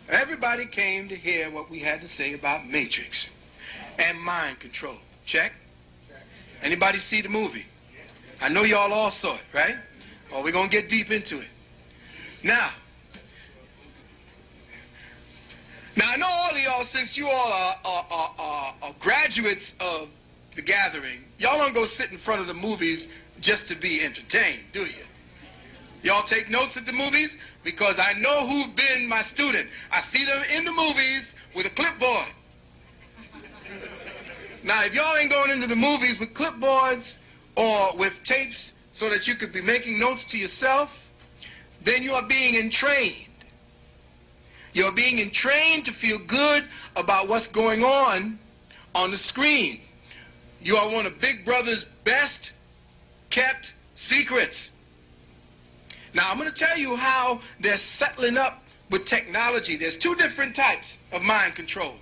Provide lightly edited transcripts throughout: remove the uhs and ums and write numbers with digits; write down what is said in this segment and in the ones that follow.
Everybody came to hear what we had to say about Matrix and mind control. Check? Anybody see the movie? I know y'all all saw it, right? Oh, we're going to get deep into it. Now, I know all of y'all, since you all are graduates of the gathering, y'all don't go sit in front of the movies just to be entertained, do you? Y'all take notes at the movies? Because I know who've been my student. I see them in the movies with a clipboard. Now, if y'all ain't going into the movies with clipboards or with tapes so that you could be making notes to yourself, then you are being entrained. You're being entrained to feel good about what's going on the screen. You are one of Big Brother's best kept secrets. Now, I'm going to tell you how they're settling up with technology. There's two different types of mind control.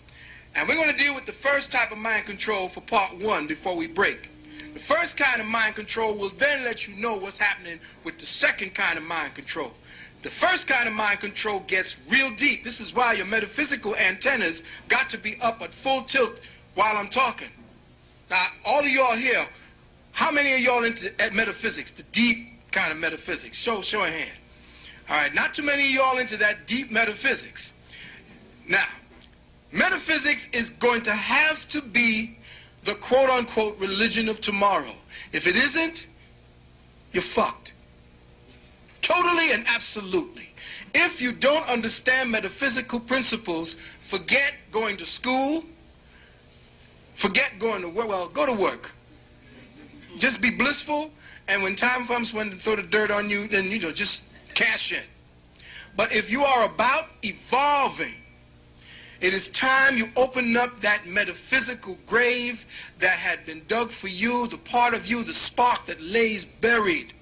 And we're going to deal with the first type of mind control for part one before we break. The first kind of mind control will then let you know what's happening with the second kind of mind control. The first kind of mind control gets real deep. This is why your metaphysical antennas got to be up at full tilt while I'm talking. Now, all of y'all here, how many of y'all into metaphysics, the deep kind of metaphysics? Show a hand. All right, not too many of y'all into that deep metaphysics. Now, metaphysics is going to have to be the quote-unquote religion of tomorrow. If it isn't, you're fucked. Totally and absolutely. If you don't understand metaphysical principles, forget going to school, forget going to work. Well, go to work. Just be blissful, and when time comes when to throw the dirt on you, then just cash in. But if you are about evolving, it is time you open up that metaphysical grave that had been dug for you, the part of you, the spark that lays buried.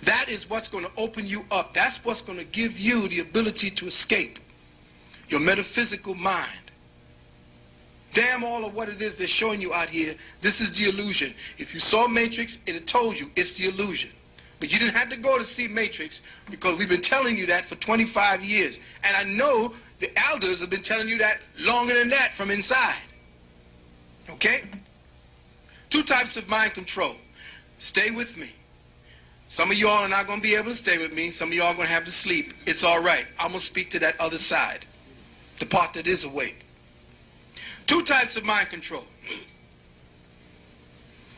That is what's going to open you up. That's what's going to give you the ability to escape your metaphysical mind. Damn all of what it is they're showing you out here, this is the illusion. If you saw Matrix, it had told you it's the illusion. But you didn't have to go to see Matrix because we've been telling you that for 25 years. And I know the elders have been telling you that longer than that from inside. Okay? Two types of mind control. Stay with me. Some of y'all are not going to be able to stay with me. Some of y'all are going to have to sleep. It's all right. I'm going to speak to that other side, the part that is awake. Two types of mind control.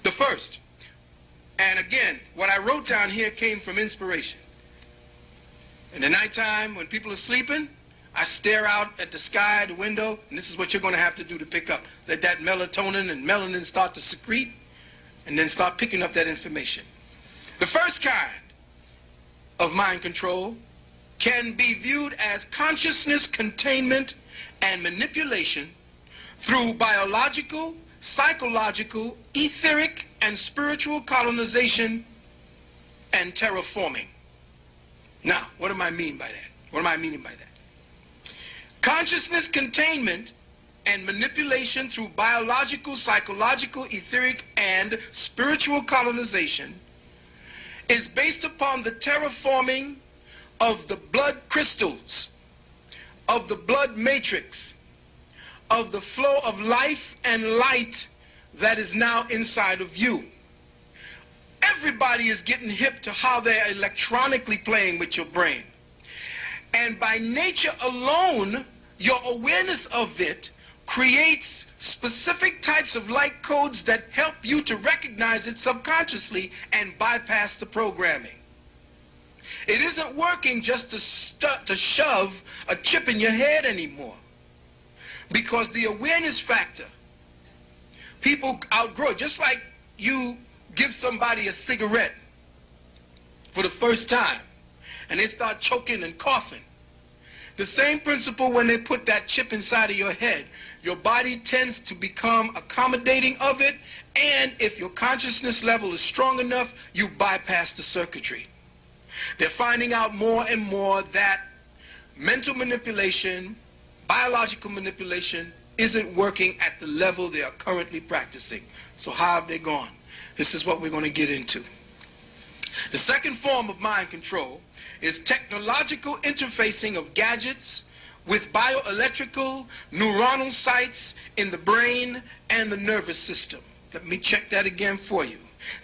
The first, and again, what I wrote down here came from inspiration. In the nighttime, when people are sleeping, I stare out at the sky, the window, and this is what you're going to have to do to pick up. Let that melatonin and melanin start to secrete, and then start picking up that information. The first kind of mind control can be viewed as consciousness containment and manipulation through biological, psychological, etheric, and spiritual colonization and terraforming. Now, what do I mean by that? What am I meaning by that? Consciousness containment and manipulation through biological, psychological, etheric, and spiritual colonization is based upon the terraforming of the blood crystals, of the blood matrix, of the flow of life and light that is now inside of you. Everybody is getting hip to how they're electronically playing with your brain. And by nature alone, your awareness of it creates specific types of light codes that help you to recognize it subconsciously and bypass the programming. It isn't working just to shove a chip in your head anymore. Because the awareness factor, people outgrow it. Just like you give somebody a cigarette for the first time and they start choking and coughing. The same principle when they put that chip inside of your head. Your body tends to become accommodating of it, and if your consciousness level is strong enough, you bypass the circuitry. They're finding out more and more that mental manipulation, biological manipulation isn't working at the level they are currently practicing. So how have they gone? This is what we're going to get into. The second form of mind control is technological interfacing of gadgets with bioelectrical neuronal sites in the brain and the nervous system. Let me check that again for you.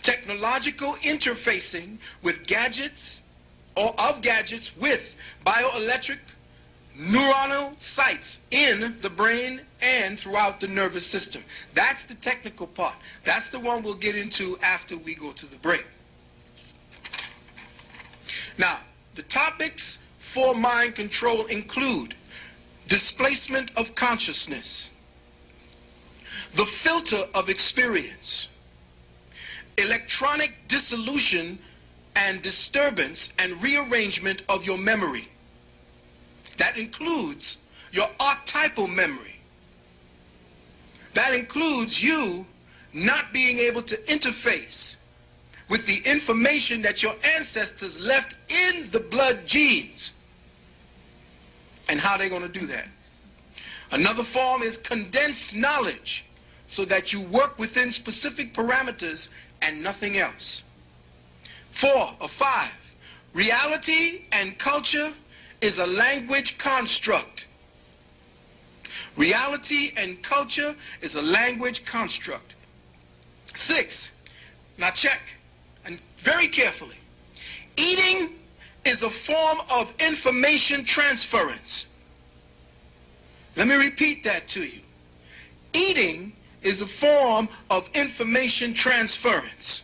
Technological interfacing with gadgets or of gadgets with bioelectric neuronal sites in the brain and throughout the nervous system. That's the technical part. That's the one we'll get into after we go to the break. Now, the topics for mind control include displacement of consciousness, the filter of experience, electronic dissolution and disturbance and rearrangement of your memory. That includes your archetypal memory. That includes you not being able to interface with the information that your ancestors left in the blood genes and how they're going to do that. Another form is condensed knowledge, so that you work within specific parameters and nothing else. 4 or 5, reality and culture is a language construct. Reality and culture is a language construct. 6, now check, and very carefully. Eating is a form of information transference. Let me repeat that to you. Eating is a form of information transference.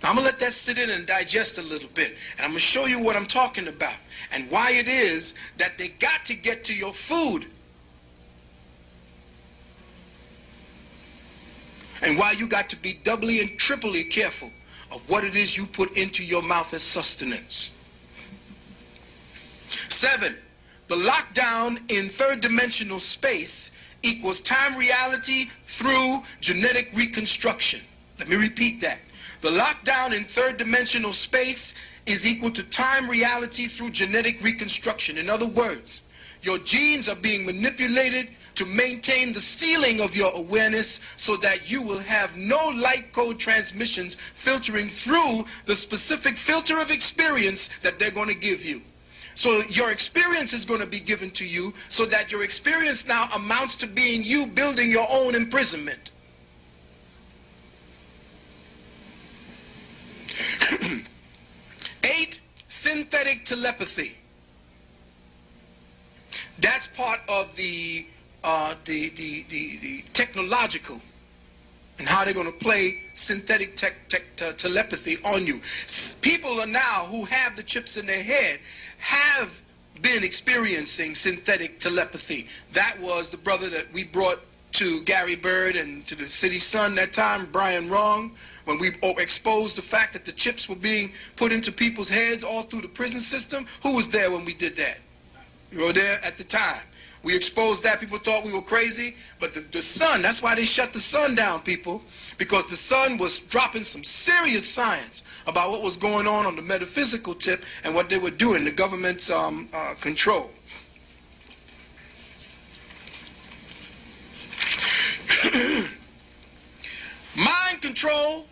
Now, I'm going to let that sit in and digest a little bit. And I'm going to show you what I'm talking about and why it is that they got to get to your food. And why you got to be doubly and triply careful of what it is you put into your mouth as sustenance. 7, the lockdown in third-dimensional space equals time reality through genetic reconstruction. Let me repeat that. The lockdown in third-dimensional space is equal to time reality through genetic reconstruction. In other words, your genes are being manipulated to maintain the ceiling of your awareness so that you will have no light code transmissions filtering through the specific filter of experience that they're going to give you. So your experience is going to be given to you so that your experience now amounts to being you building your own imprisonment. 8, synthetic telepathy. That's part of the technological and how they're going to play synthetic telepathy on you. People are now who have the chips in their head have been experiencing synthetic telepathy. That was the brother that we brought to Gary Bird and to the City Sun that time, Brian Wrong, when we exposed the fact that the chips were being put into people's heads all through the prison system. Who was there when we did that? You were there at the time. We exposed that. People thought we were crazy, but the Sun, that's why they shut the Sun down, people, because the Sun was dropping some serious science about what was going on the metaphysical tip and what they were doing, the government's control. Mind control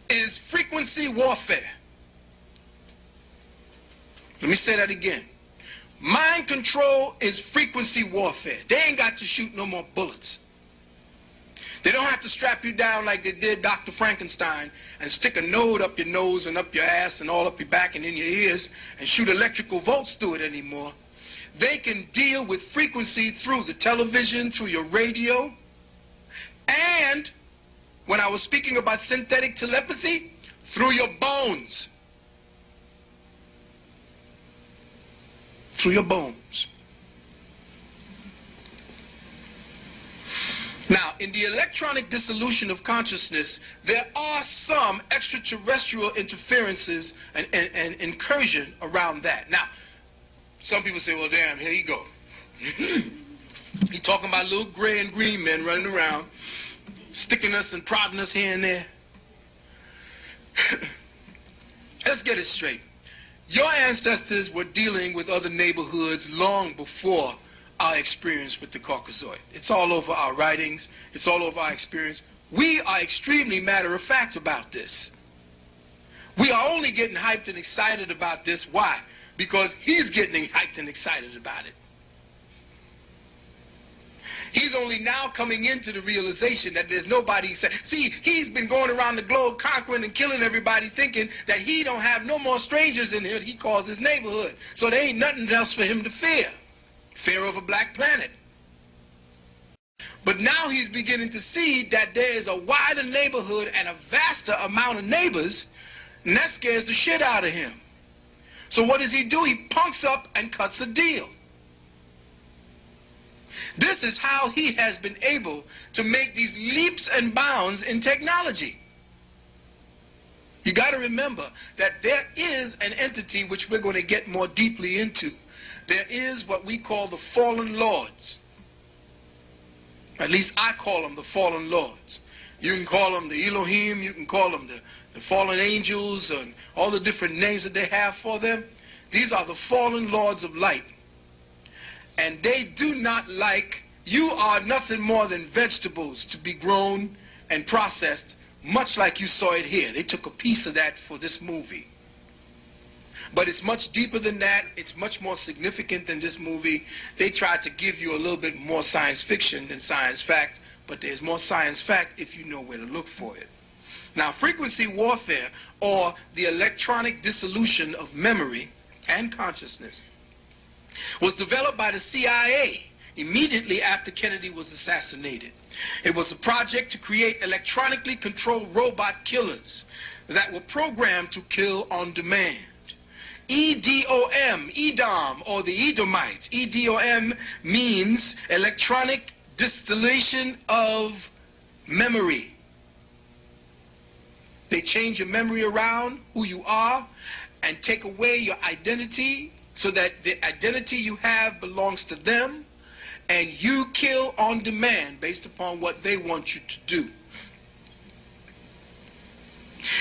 is frequency warfare. Let me say that again. Mind control is frequency warfare. They ain't got to shoot no more bullets. They don't have to strap you down like they did Dr. Frankenstein and stick a node up your nose and up your ass and all up your back and in your ears and shoot electrical volts through it anymore. They can deal with frequency through the television, through your radio, and when I was speaking about synthetic telepathy, through your bones. Through your bones. Now, in the electronic dissolution of consciousness, there are some extraterrestrial interferences and incursion around that. Now, some people say, well, damn, here you go. He talking about little gray and green men running around, sticking us and prodding us here and there. Let's get it straight. Your ancestors were dealing with other neighborhoods long before our experience with the Caucasoid. It's all over our writings. It's all over our experience. We are extremely matter of fact about this. We are only getting hyped and excited about this. Why? Because he's getting hyped and excited about it. He's only now coming into the realization that there's nobody. See, he's been going around the globe conquering and killing everybody, thinking that he don't have no more strangers in here he calls his neighborhood. So there ain't nothing else for him to fear. Fear of a black planet. But now he's beginning to see that there is a wider neighborhood and a vaster amount of neighbors, and that scares the shit out of him. So what does he do? He punks up and cuts a deal. This is how he has been able to make these leaps and bounds in technology. You got to remember that there is an entity which we're going to get more deeply into. There is what we call the fallen lords. At least I call them the fallen lords. You can call them the Elohim, you can call them the fallen angels, and all the different names that they have for them. These are the fallen lords of light. And they do not like, you are nothing more than vegetables to be grown and processed, much like you saw it here. They took a piece of that for this movie. But it's much deeper than that. It's much more significant than this movie. They tried to give you a little bit more science fiction than science fact, but there's more science fact if you know where to look for it. Now, frequency warfare, or the electronic dissolution of memory and consciousness, was developed by the CIA immediately after Kennedy was assassinated. It was a project to create electronically controlled robot killers that were programmed to kill on demand. EDOM, EDOM, or the Edomites. EDOM means electronic distillation of memory. They change your memory around, who you are, and take away your identity so that the identity you have belongs to them, and you kill on demand based upon what they want you to do.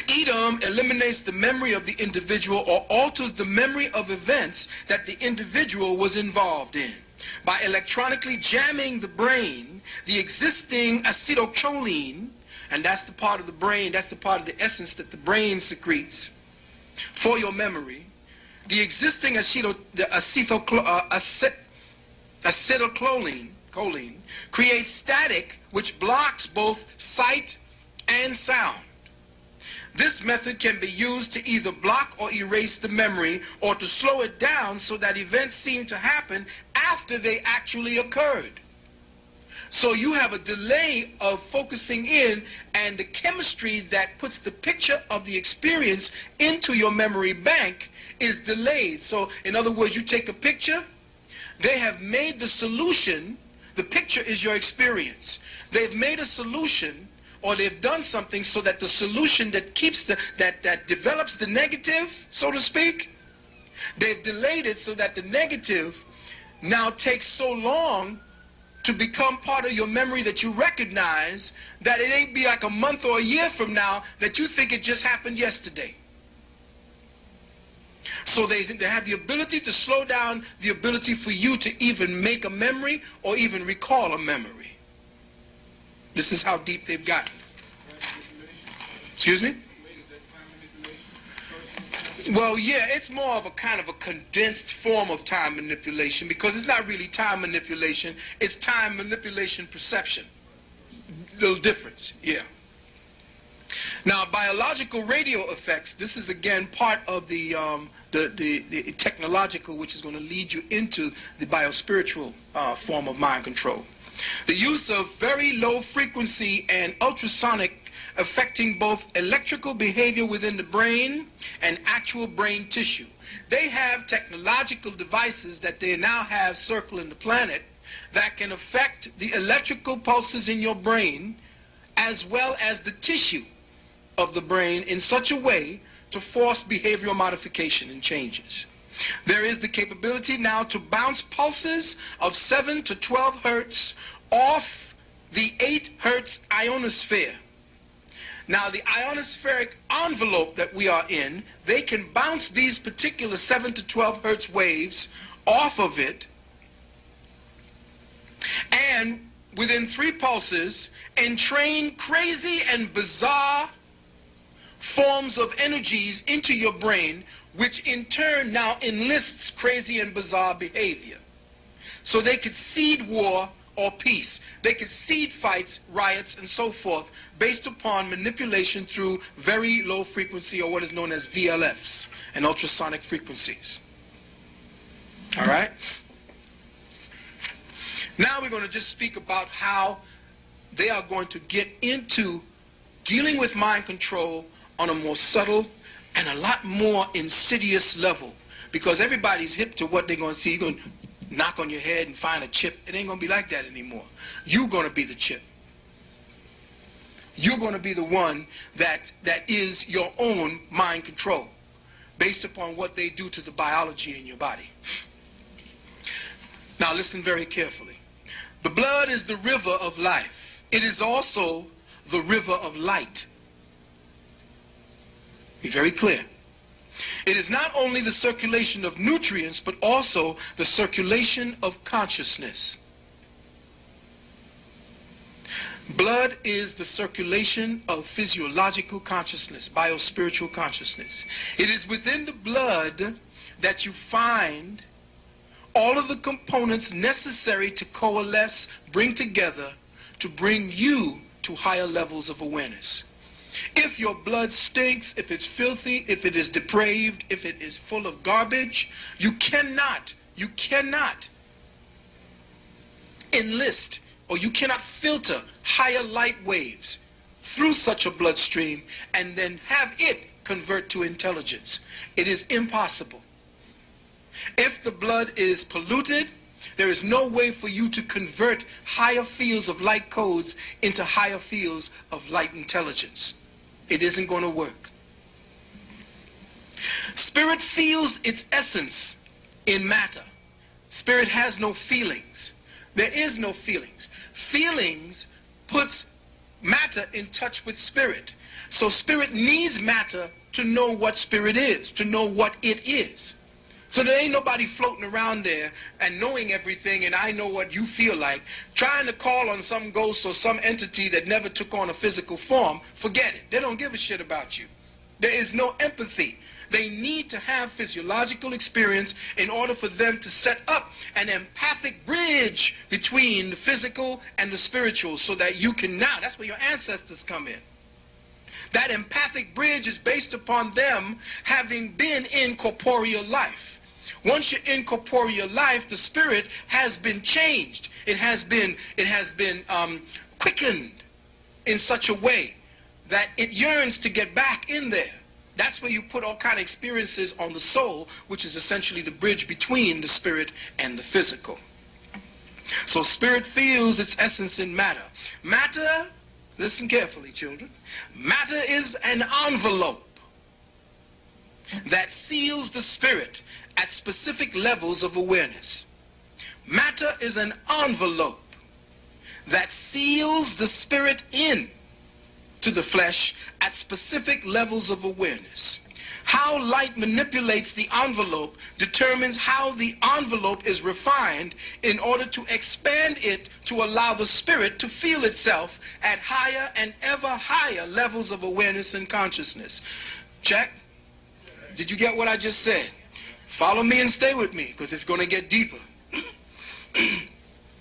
Edom eliminates the memory of the individual or alters the memory of events that the individual was involved in. By electronically jamming the brain, the existing acetylcholine, and that's the part of the brain, that's the part of the essence that the brain secretes for your memory, the existing acetylcholine creates static which blocks both sight and sound. This method can be used to either block or erase the memory, or to slow it down so that events seem to happen after they actually occurred. So you have a delay of focusing in, and the chemistry that puts the picture of the experience into your memory bank is delayed. So in other words, you take a picture, they have made the solution, the picture is your experience. They've made a solution, or they've done something so that the solution that keeps that develops the negative, so to speak, they've delayed it so that the negative now takes so long to become part of your memory that you recognize that it ain't be like a month or a year from now that you think it just happened yesterday. So they have the ability to slow down the ability for you to even make a memory or even recall a memory. This is how deep they've gotten. Excuse me? Well, yeah, it's more of a kind of a condensed form of time manipulation, because it's not really time manipulation, it's time manipulation perception. Little difference, yeah. Now, biological radio effects, this is again part of the technological, which is going to lead you into the biospiritual form of mind control. The use of very low frequency and ultrasonic affecting both electrical behavior within the brain and actual brain tissue. They have technological devices that they now have circling the planet that can affect the electrical pulses in your brain as well as the tissue of the brain in such a way to force behavioral modification and changes. There is the capability now to bounce pulses of 7 to 12 hertz off the 8 hertz ionosphere. Now, the ionospheric envelope that we are in, they can bounce these particular 7 to 12 hertz waves off of it, and within 3 pulses, entrain crazy and bizarre forms of energies into your brain, which in turn now enlists crazy and bizarre behavior. So they could seed war or peace. They could seed fights, riots, and so forth, based upon manipulation through very low frequency, or what is known as VLFs, and ultrasonic frequencies. All right? Now we're going to just speak about how they are going to get into dealing with mind control on a more subtle and a lot more insidious level. Because everybody's hip to what they're going to see. You're going to knock on your head and find a chip. It ain't going to be like that anymore. You're going to be the chip. You're going to be the one that is your own mind control, based upon what they do to the biology in your body. Now listen very carefully. The blood is the river of life. It is also the river of light. Be very clear. It is not only the circulation of nutrients, but also the circulation of consciousness. Blood is the circulation of physiological consciousness, biospiritual consciousness. It is within the blood that you find all of the components necessary to coalesce, bring together, to bring you to higher levels of awareness. If your blood stinks, if it's filthy, if it is depraved, if it is full of garbage, you cannot enlist, or you cannot filter higher light waves through such a bloodstream and then have it convert to intelligence. It is impossible. If the blood is polluted, there is no way for you to convert higher fields of light codes into higher fields of light intelligence. It isn't going to work. Spirit feels its essence in matter. Spirit has no feelings. There is no feelings. Feelings puts matter in touch with spirit. So spirit needs matter to know what spirit is, to know what it is. So there ain't nobody floating around there and knowing everything, and I know what you feel like, trying to call on some ghost or some entity that never took on a physical form. Forget it. They don't give a shit about you. There is no empathy. They need to have physiological experience in order for them to set up an empathic bridge between the physical and the spiritual, so that you can now, that's where your ancestors come in. That empathic bridge is based upon them having been in corporeal life. Once you're in corporeal life, the spirit has been changed. It has been quickened in such a way that it yearns to get back in there. That's where you put all kind of experiences on the soul, which is essentially the bridge between the spirit and the physical. So spirit feels its essence in matter. Matter, listen carefully, children. Matter is an envelope that seals the spirit at specific levels of awareness. Matter is an envelope that seals the spirit in to the flesh at specific levels of awareness. How light manipulates the envelope determines how the envelope is refined in order to expand it to allow the spirit to feel itself at higher and ever higher levels of awareness and consciousness. Check. Did you get what I just said? Follow me and stay with me, because it's going to get deeper.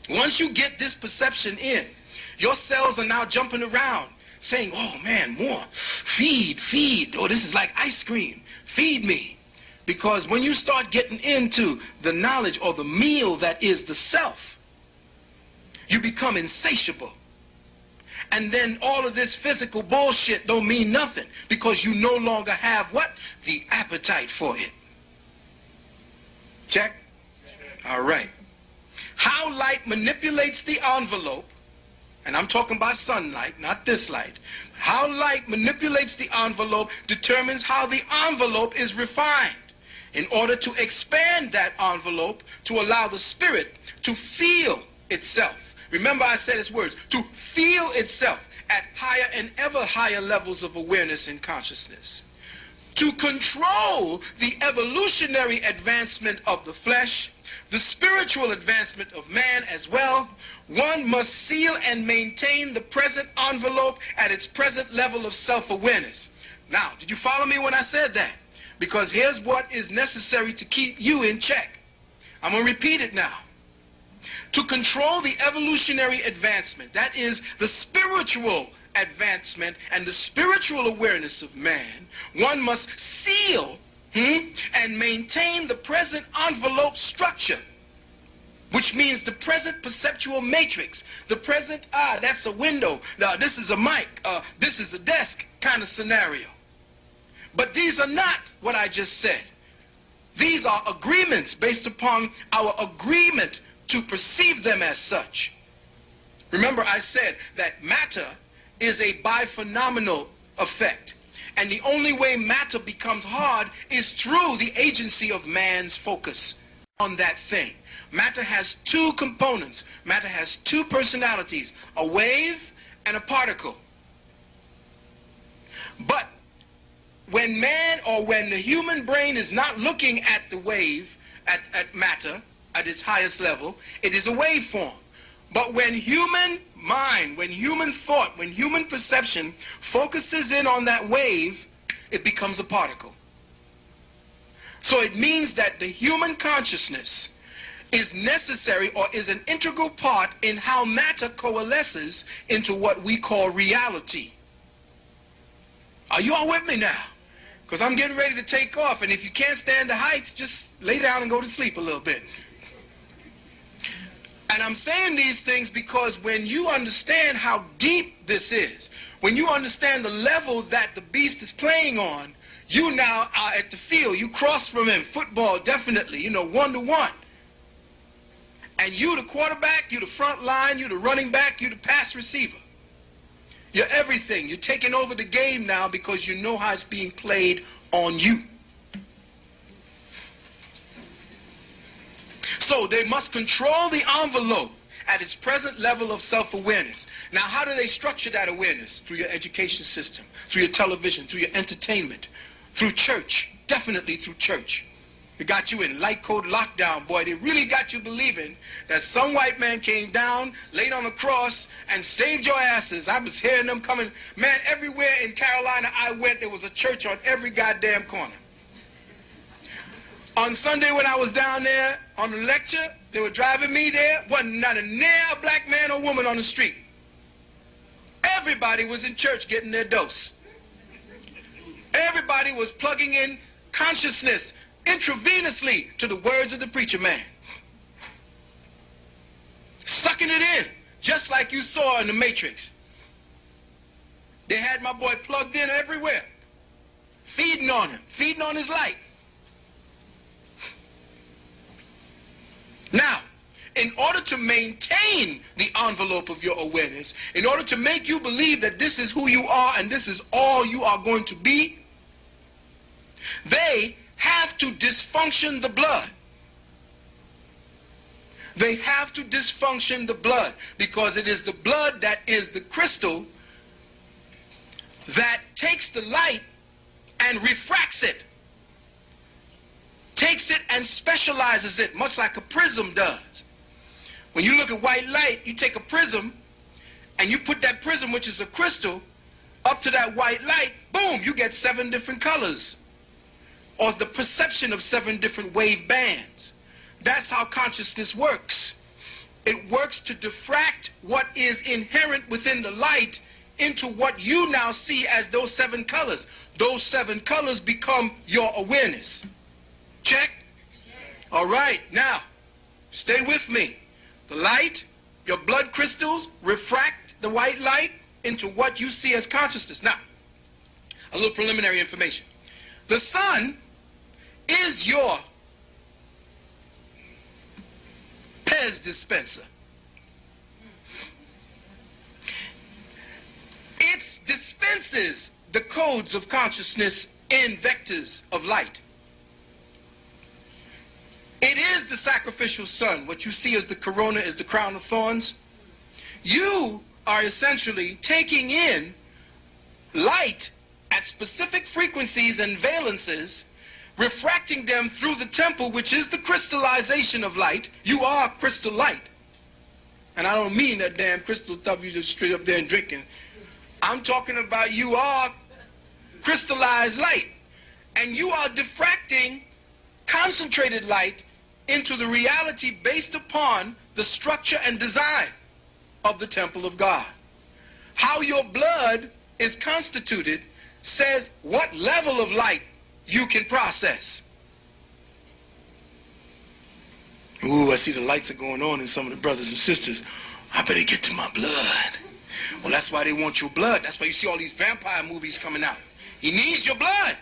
Once you get this perception in, your cells are now jumping around, saying, oh man, more, feed, oh this is like ice cream, feed me. Because when you start getting into the knowledge or the meal that is the self, you become insatiable. And then all of this physical bullshit don't mean nothing, because you no longer have what? The appetite for it. Check? All right. How light manipulates the envelope, and I'm talking about sunlight, not this light. How light manipulates the envelope determines how the envelope is refined in order to expand that envelope to allow the spirit to feel itself. Remember I said its words, to feel itself at higher and ever higher levels of awareness and consciousness. To control the evolutionary advancement of the flesh, the spiritual advancement of man as well, one must seal and maintain the present envelope at its present level of self-awareness. Now, did you follow me when I said that? Because here's what is necessary to keep you in check. I'm going to repeat it now. To control the evolutionary advancement, that is the spiritual advancement and the spiritual awareness of man, one must seal and maintain the present envelope structure, which means the present perceptual matrix, the present, that's a window, this is a mic, this is a desk kind of scenario. But these are not what I just said. These are agreements based upon our agreement to perceive them as such. Remember, I said that matter is a biphenomenal effect. And the only way matter becomes hard is through the agency of man's focus on that thing. Matter has two components. Matter has two personalities, a wave and a particle. But when man, or when the human brain is not looking at the wave, at matter, at its highest level, it is a waveform. But when human mind, when human thought, when human perception focuses in on that wave, it becomes a particle. So it means that the human consciousness is necessary, or is an integral part in how matter coalesces into what we call reality. Are you all with me now? Because I'm getting ready to take off, and if you can't stand the heights, just lay down and go to sleep a little bit. And I'm saying these things because when you understand how deep this is, when you understand the level that the beast is playing on, you now are at the field. You cross from him. Football, definitely, you know, 1-to-1. And you the quarterback, you the front line, you the running back, you the pass receiver. You're everything. You're taking over the game now because you know how it's being played on you. So they must control the envelope at its present level of self-awareness. Now, how do they structure that awareness? Through your education system, through your television, through your entertainment, through church, definitely through church. It got you in light code lockdown, boy. They really got you believing that some white man came down, laid on a cross, and saved your asses. I was hearing them coming. Man, everywhere in Carolina I went, there was a church on every goddamn corner. On Sunday when I was down there on the lecture, they were driving me there. Wasn't not a near a black man or woman on the street. Everybody was in church getting their dose. Everybody was plugging in consciousness intravenously to the words of the preacher man. Sucking it in, just like you saw in the Matrix. They had my boy plugged in everywhere, feeding on him, feeding on his light. Now, in order to maintain the envelope of your awareness, in order to make you believe that this is who you are and this is all you are going to be, they have to dysfunction the blood. They have to dysfunction the blood, because it is the blood that is the crystal that takes the light and refracts it. Takes it and specializes it, much like a prism does. When you look at white light, you take a prism and you put that prism, which is a crystal, up to that white light, boom, you get 7 different colors, or the perception of 7 different wave bands. That's how consciousness works. It works to diffract what is inherent within the light into what you now see as those 7 colors. Those 7 colors become your awareness. Check? All right, now, stay with me. The light, your blood crystals refract the white light into what you see as consciousness. Now, a little preliminary information. The sun is your Pez dispenser. It dispenses the codes of consciousness in vectors of light. It is the sacrificial sun. What you see as the corona is the crown of thorns. You are essentially taking in light at specific frequencies and valences, refracting them through the temple, which is the crystallization of light. You are crystal light. And I don't mean that damn crystal stuff you just straight up there and drinking. I'm talking about you are crystallized light. And you are diffracting concentrated light into the reality based upon the structure and design of the temple of God. How your blood is constituted says what level of light you can process. Ooh, I see the lights are going on in some of the brothers and sisters. I better get to my blood. Well, that's why they want your blood. That's why you see all these vampire movies coming out. He needs your blood.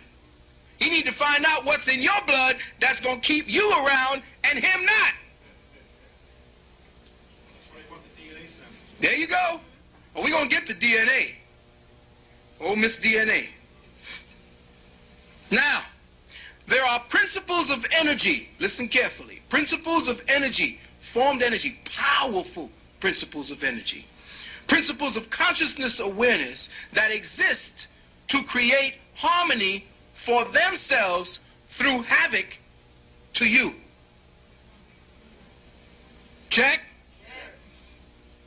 He needs to find out what's in your blood that's going to keep you around and him not. That's why they want the DNA sample. There you go. Well, we're going to get the DNA. Oh, Miss DNA. Now, there are principles of energy. Listen carefully. Principles of energy, formed energy, powerful principles of energy. Principles of consciousness awareness that exist to create harmony for themselves through havoc to you. Check?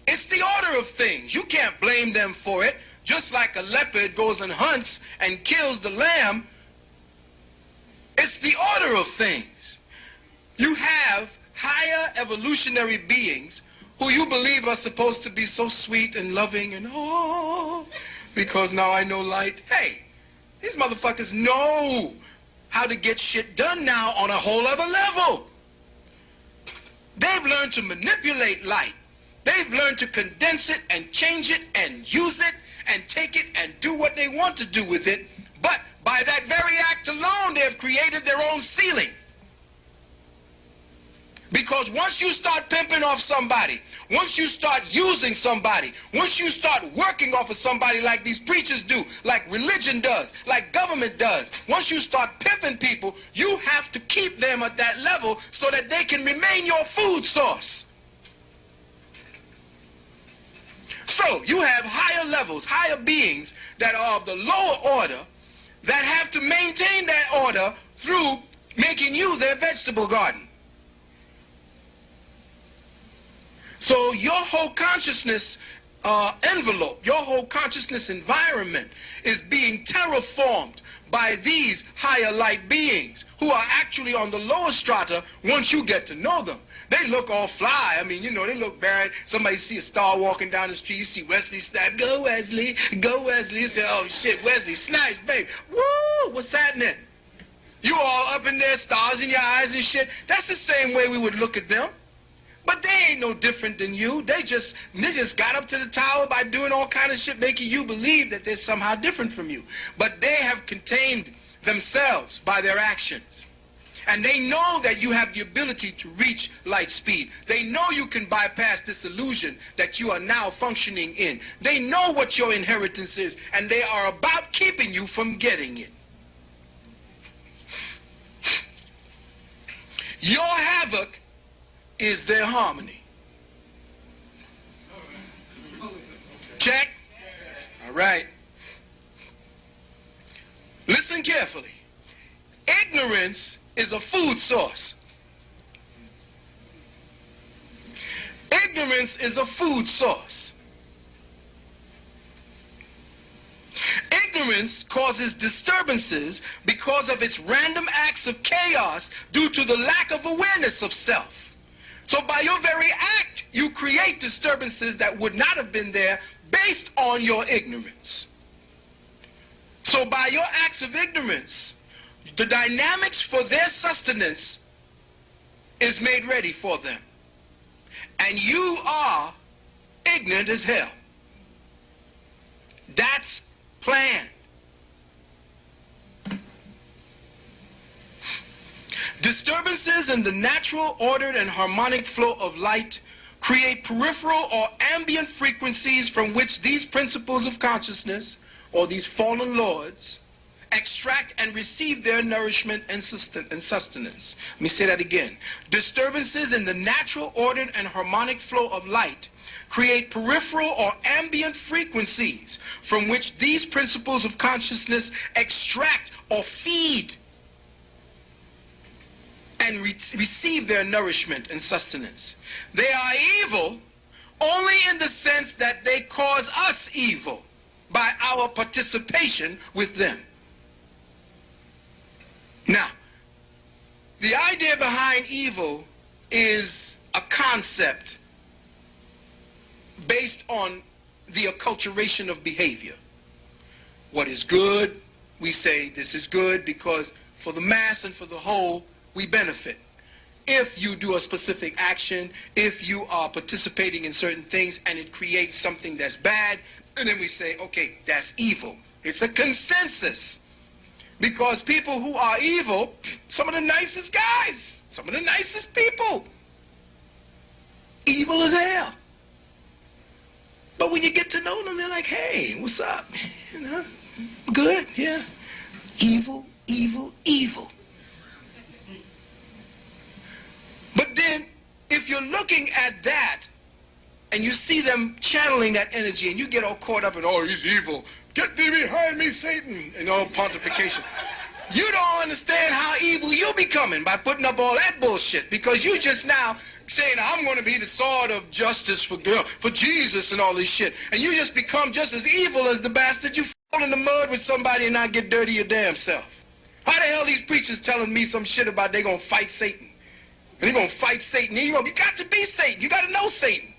It's the order of things. You can't blame them for it. Just like a leopard goes and hunts and kills the lamb, it's the order of things. You have higher evolutionary beings who you believe are supposed to be so sweet and loving and because now I know light. Hey, these motherfuckers know how to get shit done now on a whole other level. They've learned to manipulate light. They've learned to condense it and change it and use it and take it and do what they want to do with it. But by that very act alone, they have created their own ceiling. Because once you start pimping off somebody, once you start using somebody, once you start working off of somebody like these preachers do, like religion does, like government does, once you start pimping people, you have to keep them at that level so that they can remain your food source. So you have higher levels, higher beings that are of the lower order that have to maintain that order through making you their vegetable garden. So your whole consciousness envelope, your whole consciousness environment is being terraformed by these higher light beings who are actually on the lower strata once you get to know them. They look all fly. I mean, you know, they look bad. Somebody see a star walking down the street. You see Wesley Snipes. Go, Wesley. Go, Wesley. You say, oh, shit, Wesley Snipes, baby. Woo, what's happening? You all up in there, stars in your eyes and shit. That's the same way we would look at them. But they ain't no different than you. They just got up to the tower by doing all kind of shit, making you believe that they're somehow different from you. But they have contained themselves by their actions. And they know that you have the ability to reach light speed. They know you can bypass this illusion that you are now functioning in. They know what your inheritance is, and they are about keeping you from getting it. Your havoc is their harmony. Check? All right. Listen carefully. Ignorance is a food source. Ignorance is a food source. Ignorance causes disturbances because of its random acts of chaos due to the lack of awareness of self. So by your very act, you create disturbances that would not have been there based on your ignorance. So by your acts of ignorance, the dynamics for their sustenance is made ready for them. And you are ignorant as hell. That's planned. Disturbances in the natural, ordered, and harmonic flow of light create peripheral or ambient frequencies from which these principles of consciousness, or these fallen lords, extract and receive their nourishment and sustenance. Let me say that again. Disturbances in the natural, ordered, and harmonic flow of light create peripheral or ambient frequencies from which these principles of consciousness extract or feed and receive their nourishment and sustenance. They are evil only in the sense that they cause us evil by our participation with them. Now, the idea behind evil is a concept based on the acculturation of behavior. What is good, we say this is good because for the mass and for the whole, we benefit. If you do a specific action, if you are participating in certain things and it creates something that's bad, and then we say, okay, that's evil. It's a consensus. Because people who are evil, some of the nicest guys, some of the nicest people, evil as hell. But when you get to know them, they're like, hey, what's up? You know, good, yeah. Evil, evil, evil. But then, if you're looking at that, and you see them channeling that energy, and you get all caught up in, oh, he's evil. Get thee behind me, Satan, and all pontification. You don't understand how evil you're becoming by putting up all that bullshit, because you just now saying, I'm going to be the sword of justice for Jesus and all this shit. And you just become just as evil as the bastard you fall in the mud with somebody and not get dirty your damn self. How the hell these preachers telling me some shit about they going to fight Satan? And they're going to fight Satan. And you got to be Satan. You got to know Satan.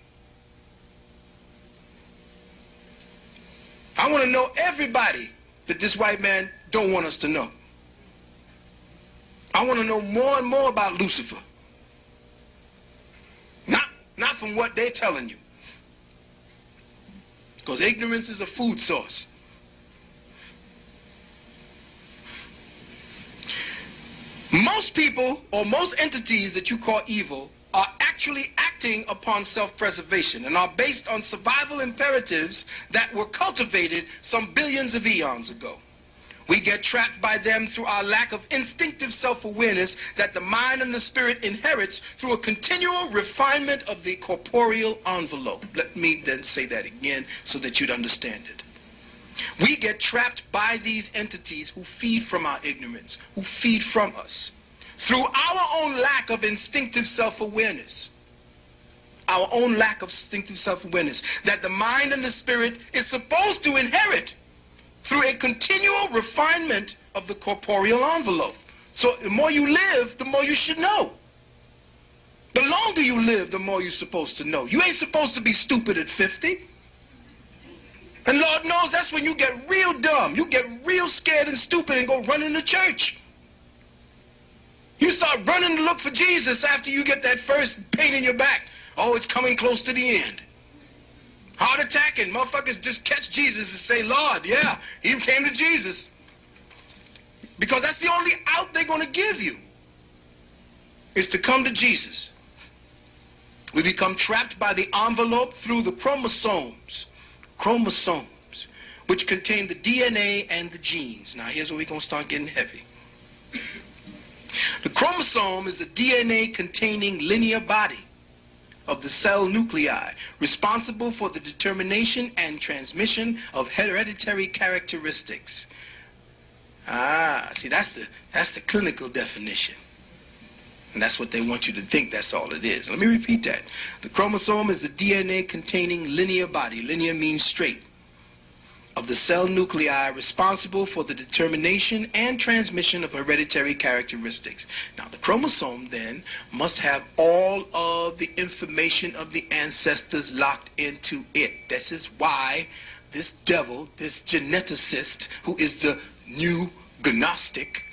I want to know everybody that this white man don't want us to know. I want to know more and more about Lucifer. Not from what they're telling you. Because ignorance is a food source. Most people, or most entities that you call evil, are actually acting upon self-preservation and are based on survival imperatives that were cultivated some billions of eons ago. We get trapped by them through our lack of instinctive self-awareness that the mind and the spirit inherits through a continual refinement of the corporeal envelope. Let me then say that again so that you'd understand it. We get trapped by these entities who feed from our ignorance, who feed from us, through our own lack of instinctive self-awareness. Our own lack of instinctive self-awareness that the mind and the spirit is supposed to inherit through a continual refinement of the corporeal envelope. So the more you live, the more you should know. The longer you live, the more you're supposed to know. You ain't supposed to be stupid at 50. And Lord knows that's when you get real dumb. You get real scared and stupid and go running to church. You start running to look for Jesus after you get that first pain in your back. Oh, it's coming close to the end. Heart attack and motherfuckers just catch Jesus and say, Lord, yeah, he came to Jesus. Because that's the only out they're going to give you, is to come to Jesus. We become trapped by the envelope through the chromosomes, which contain the DNA and the genes. Now here's where we're going to start getting heavy. The chromosome is a DNA containing linear body of the cell nuclei, responsible for the determination and transmission of hereditary characteristics. See, that's the clinical definition. And that's what they want you to think that's all it is. Let me repeat that. The chromosome is the DNA containing linear body. Linear means straight. Of the cell nuclei responsible for the determination and transmission of hereditary characteristics. Now, the chromosome then must have all of the information of the ancestors locked into it. This is why this devil, this geneticist, who is the new Gnostic,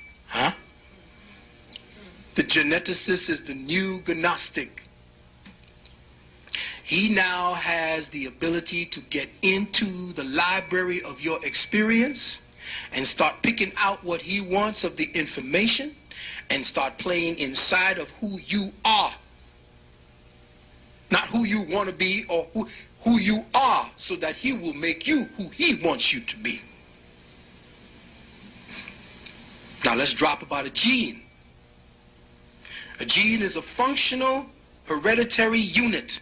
the geneticist is the new Gnostic. He now has the ability to get into the library of your experience and start picking out what he wants of the information and start playing inside of who you are. Not who you want to be or who you are, so that he will make you who he wants you to be. Now let's drop about a gene. A gene is a functional hereditary unit.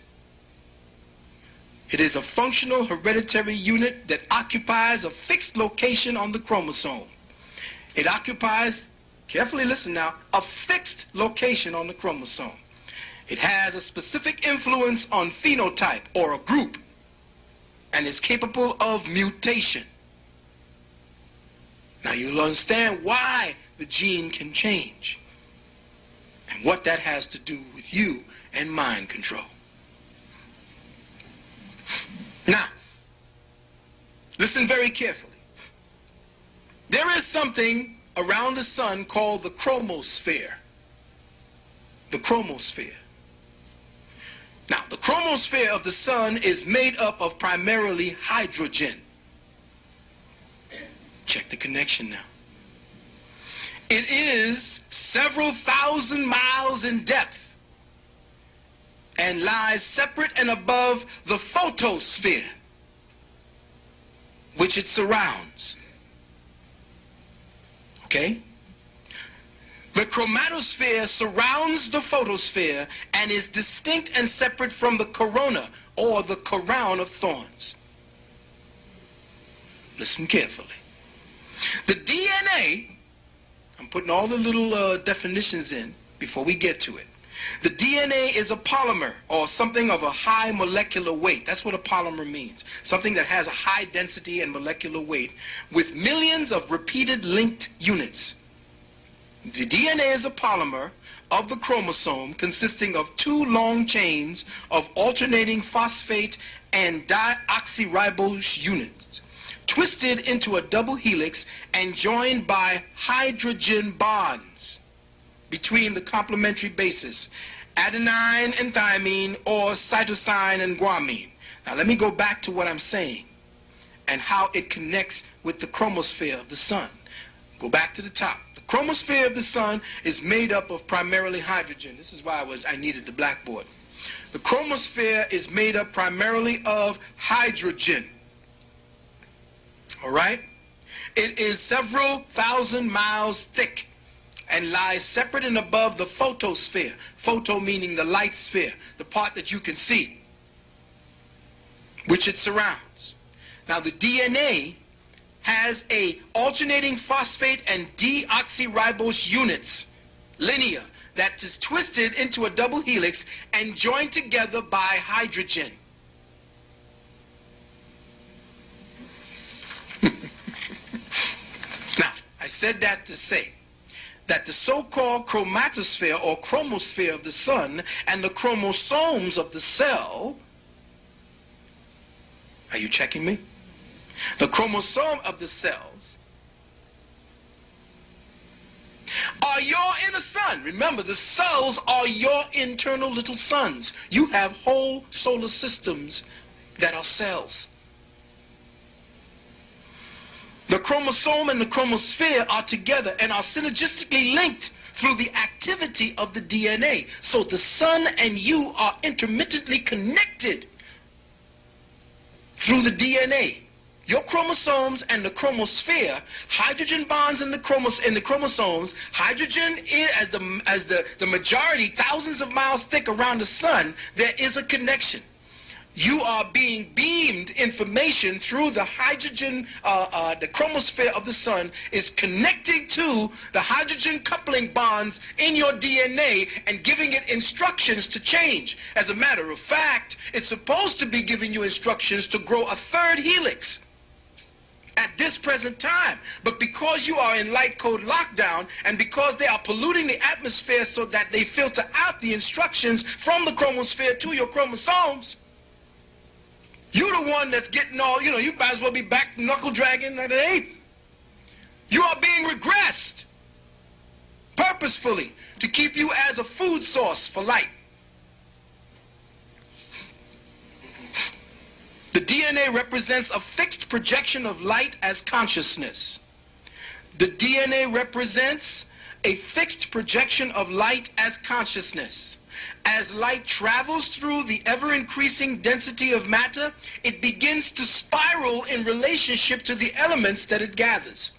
It is a functional hereditary unit that occupies a fixed location on the chromosome. It occupies, carefully listen now, a fixed location on the chromosome. It has a specific influence on phenotype or a group and is capable of mutation. Now you'll understand why the gene can change and what that has to do with you and mind control. Now, listen very carefully. There is something around the sun called the chromosphere. The chromosphere. Now, the chromosphere of the sun is made up of primarily hydrogen. Check the connection now. It is several thousand miles in depth and lies separate and above the photosphere, which it surrounds. Okay? The chromatosphere surrounds the photosphere and is distinct and separate from the corona, or the crown of thorns. Listen carefully. The DNA, I'm putting all the little definitions in before we get to it. The DNA is a polymer, or something of a high molecular weight. That's what a polymer means. Something that has a high density and molecular weight with millions of repeated linked units. The DNA is a polymer of the chromosome consisting of two long chains of alternating phosphate and deoxyribose units, twisted into a double helix and joined by hydrogen bonds between the complementary bases, adenine and thymine, or cytosine and guanine. Now let me go back to what I'm saying and how it connects with the chromosphere of the sun. Go back to the top. The chromosphere of the sun is made up of primarily hydrogen. This is why I needed the blackboard. The chromosphere is made up primarily of hydrogen. All right? It is several thousand miles thick and lies separate and above the photosphere. Photo meaning the light sphere, the part that you can see, which it surrounds. Now the DNA has a alternating phosphate and deoxyribose units, linear, that is twisted into a double helix and joined together by hydrogen. Now, I said that to say that the so-called chromatosphere or chromosphere of the sun and the chromosomes of the cell, are you checking me? The chromosome of the cells are your inner sun. Remember, the cells are your internal little suns. You have whole solar systems that are cells. The chromosome and the chromosphere are together and are synergistically linked through the activity of the DNA. So the sun and you are intermittently connected through the DNA. Your chromosomes and the chromosphere, hydrogen bonds in the chromosomes, hydrogen is, as the majority, thousands of miles thick around the sun, there is a connection. You are being beamed information through the hydrogen, the chromosphere of the sun is connecting to the hydrogen coupling bonds in your DNA and giving it instructions to change. As a matter of fact, it's supposed to be giving you instructions to grow a third helix at this present time. But because you are in light code lockdown and because they are polluting the atmosphere so that they filter out the instructions from the chromosphere to your chromosomes, you're the one that's getting all, you might as well be back knuckle dragging at an ape. You are being regressed purposefully to keep you as a food source for light. The DNA represents a fixed projection of light as consciousness. The DNA represents a fixed projection of light as consciousness. As light travels through the ever-increasing density of matter, it begins to spiral in relationship to the elements that it gathers.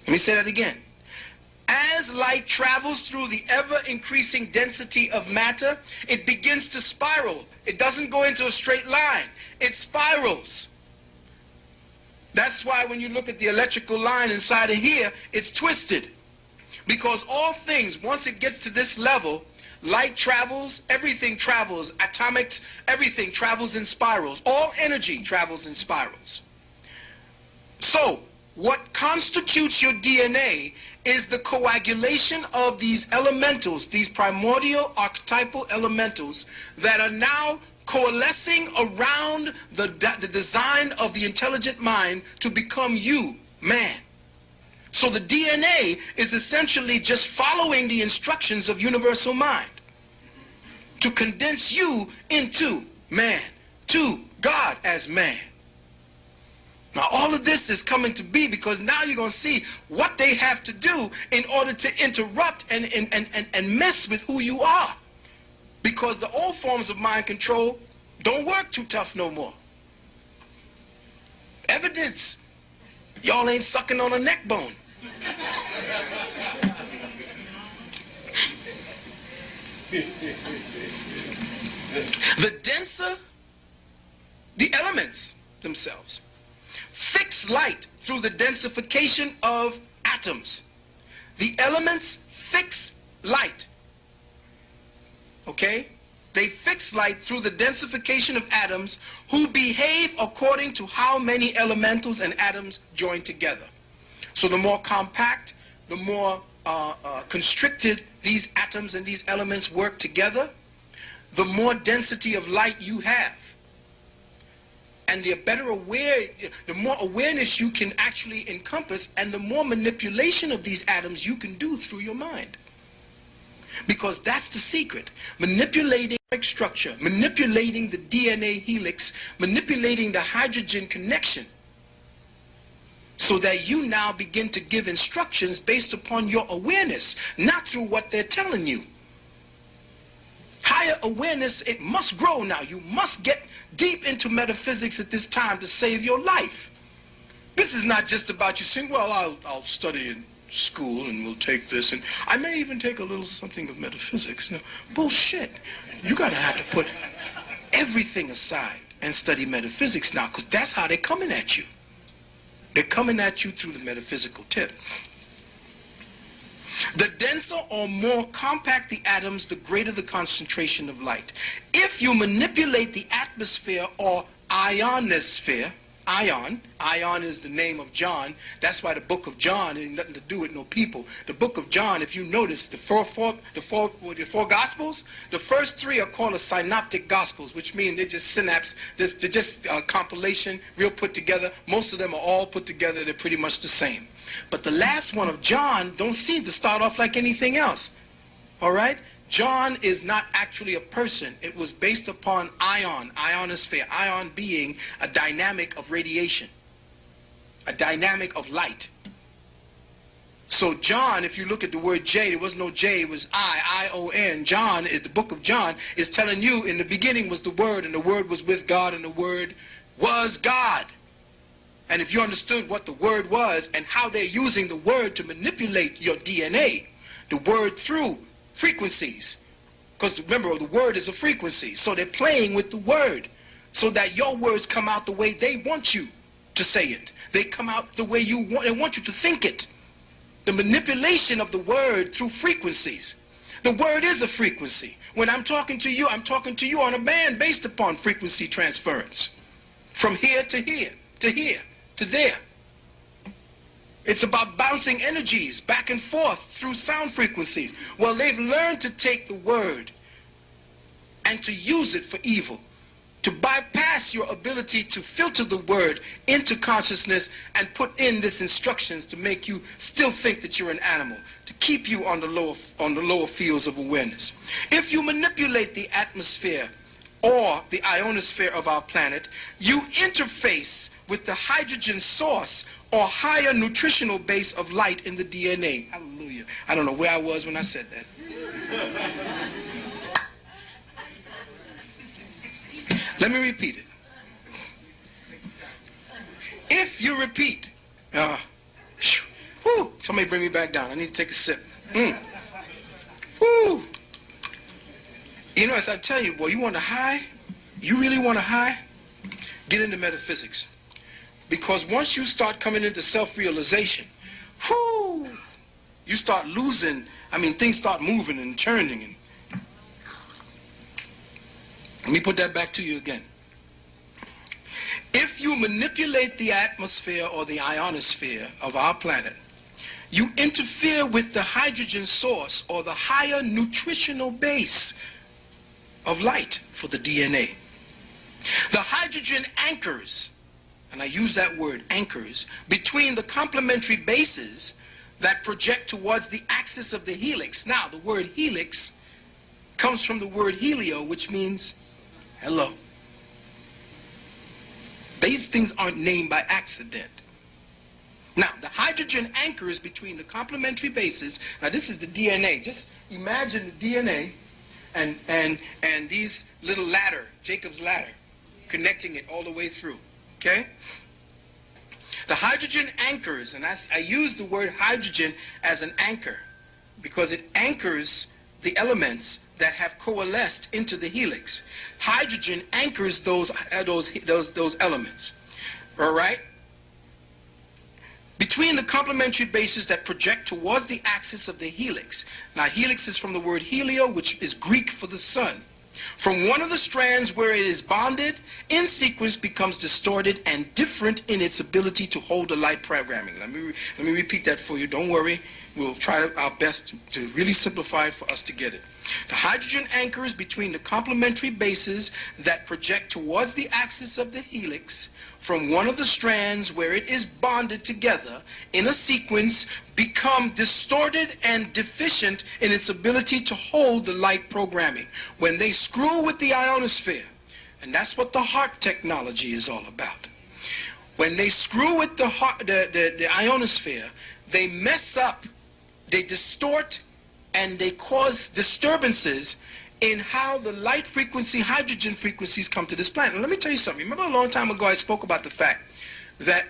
Let me say that again. As light travels through the ever-increasing density of matter, it begins to spiral. It doesn't go into a straight line. It spirals. That's why when you look at the electrical line inside of here, it's twisted. Because all things, once it gets to this level, light travels, everything travels, atomics, everything travels in spirals. All energy travels in spirals. So, what constitutes your DNA is the coagulation of these elementals, these primordial archetypal elementals that are now coalescing around the design of the intelligent mind to become you, man. So the DNA is essentially just following the instructions of universal mind to condense you into man, to God as man. Now all of this is coming to be because now you're going to see what they have to do in order to interrupt and mess with who you are. Because the old forms of mind control don't work too tough no more. Evidence. Y'all ain't sucking on a neck bone. The denser the elements themselves fix light through the densification of atoms. The elements fix light. Okay? They fix light through the densification of atoms who behave according to how many elementals and atoms join together. So the more compact, the more constricted these atoms and these elements work together, the more density of light you have. And the more awareness you can actually encompass, and the more manipulation of these atoms you can do through your mind. Because that's the secret. Manipulating structure, manipulating the DNA helix, manipulating the hydrogen connection, so that you now begin to give instructions based upon your awareness, not through what they're telling you. Higher awareness, it must grow now. You must get deep into metaphysics at this time to save your life. This is not just about you saying, well, I'll study in school and we'll take this, and I may even take a little something of metaphysics. No, bullshit. You gotta have to put everything aside and study metaphysics now, because that's how they're coming at you. They're coming at you through the metaphysical tip. The denser or more compact the atoms, the greater the concentration of light. If you manipulate the atmosphere or ionosphere, ion is the name of John. That's why the book of John ain't nothing to do with no people. The book of John, if you notice, the four gospels, the first three are called the synoptic gospels, which mean they're just synapse, they're just compilation, real put together. Most of them are all put together, they're pretty much the same. But the last one of John don't seem to start off like anything else. All right? John is not actually a person. It was based upon ionosphere, ion being a dynamic of radiation, a dynamic of light. So John, if you look at the word J, there was no J, it was I-O-N. John, is the book of John, is telling you in the beginning was the Word, and the Word was with God, and the Word was God. And if you understood what the Word was and how they're using the Word to manipulate your DNA, the Word through frequencies, because remember, the Word is a frequency, so they're playing with the Word so that your words come out the way they want you to say it. They come out the way they want you to think it. The manipulation of the Word through frequencies. The Word is a frequency. When I'm talking to you on a band based upon frequency transference. From here to here, to here, to there. It's about bouncing energies back and forth through sound frequencies. Well, they've learned to take the Word and to use it for evil, to bypass your ability to filter the Word into consciousness and put in this instructions to make you still think that you're an animal, to keep you on the lower fields of awareness. If you manipulate the atmosphere or the ionosphere of our planet, you interface with the hydrogen source or higher nutritional base of light in the DNA. Hallelujah. I don't know where I was when I said that. Let me repeat it. If you repeat, somebody bring me back down. I need to take a sip. Whew. You know, as I tell you, boy, you want a high? You really want a high? Get into metaphysics. Because once you start coming into self-realization, you start losing, things start moving and turning. And let me put that back to you again. If you manipulate the atmosphere or the ionosphere of our planet, you interfere with the hydrogen source or the higher nutritional base of light for the DNA. The hydrogen anchors, and I use that word, anchors, between the complementary bases that project towards the axis of the helix. Now, the word helix comes from the word helio, which means hello. These things aren't named by accident. Now, the hydrogen anchors between the complementary bases. Now, this is the DNA. Just imagine the DNA and these little ladder, Jacob's ladder, connecting it all the way through. Okay? The hydrogen anchors, and I use the word hydrogen as an anchor because it anchors the elements that have coalesced into the helix. Hydrogen anchors those elements. All right? Between the complementary bases that project towards the axis of the helix. Now, helix is from the word helio, which is Greek for the sun. From one of the strands where it is bonded, in sequence becomes distorted and different in its ability to hold the light programming. Let me repeat that for you. Don't worry. We'll try our best to really simplify it for us to get it. The hydrogen anchors between the complementary bases that project towards the axis of the helix from one of the strands where it is bonded together in a sequence become distorted and deficient in its ability to hold the light programming. When they screw with the ionosphere, and that's what the heart technology is all about. When they screw with the ionosphere, they mess up, they distort, and they cause disturbances in how the light frequency, hydrogen frequencies come to this planet. And let me tell you something. Remember a long time ago I spoke about the fact that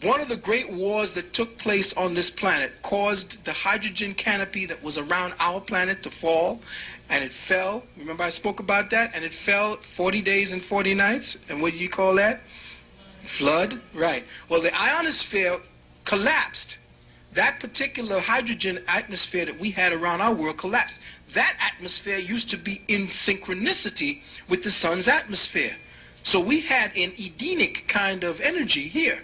one of the great wars that took place on this planet caused the hydrogen canopy that was around our planet to fall, and it fell. Remember I spoke about that? And it fell 40 days and 40 nights. And what do you call that? Flood? Right. Well, the ionosphere collapsed. That particular hydrogen atmosphere that we had around our world collapsed. That atmosphere used to be in synchronicity with the sun's atmosphere. So we had an Edenic kind of energy here,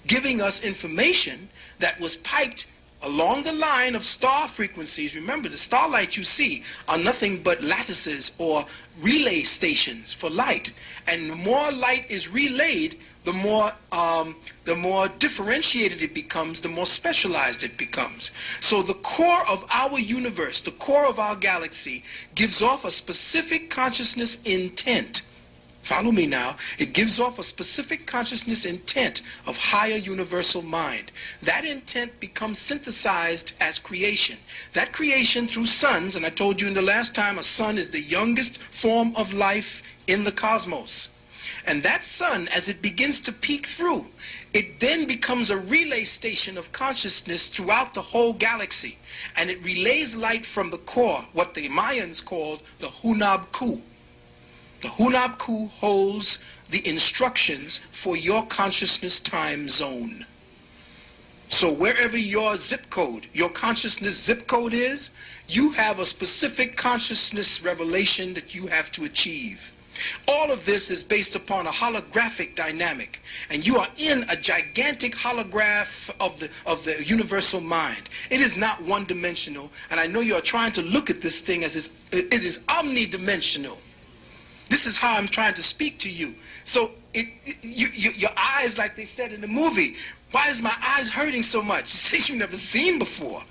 giving us information that was piped along the line of star frequencies. Remember, the starlight you see are nothing but lattices or relay stations for light. And the more light is relayed, the more differentiated it becomes, the more specialized it becomes. So the core of our universe, the core of our galaxy, gives off a specific consciousness intent. Follow me now. It gives off a specific consciousness intent of higher universal mind. That intent becomes synthesized as creation. That creation through suns, and I told you in the last time, a sun is the youngest form of life in the cosmos. And that sun, as it begins to peek through, it then becomes a relay station of consciousness throughout the whole galaxy. And it relays light from the core, what the Mayans called the Hunab Ku. The Hunab Ku holds the instructions for your consciousness time zone. So wherever your zip code, your consciousness zip code is, you have a specific consciousness revelation that you have to achieve. All of this is based upon a holographic dynamic, and you are in a gigantic holograph of the universal mind. It is not one-dimensional, and I know you are trying to look at this thing as it is omnidimensional. This is how I'm trying to speak to you. So your eyes, like they said in the movie, why is my eyes hurting so much? You say you've never seen before.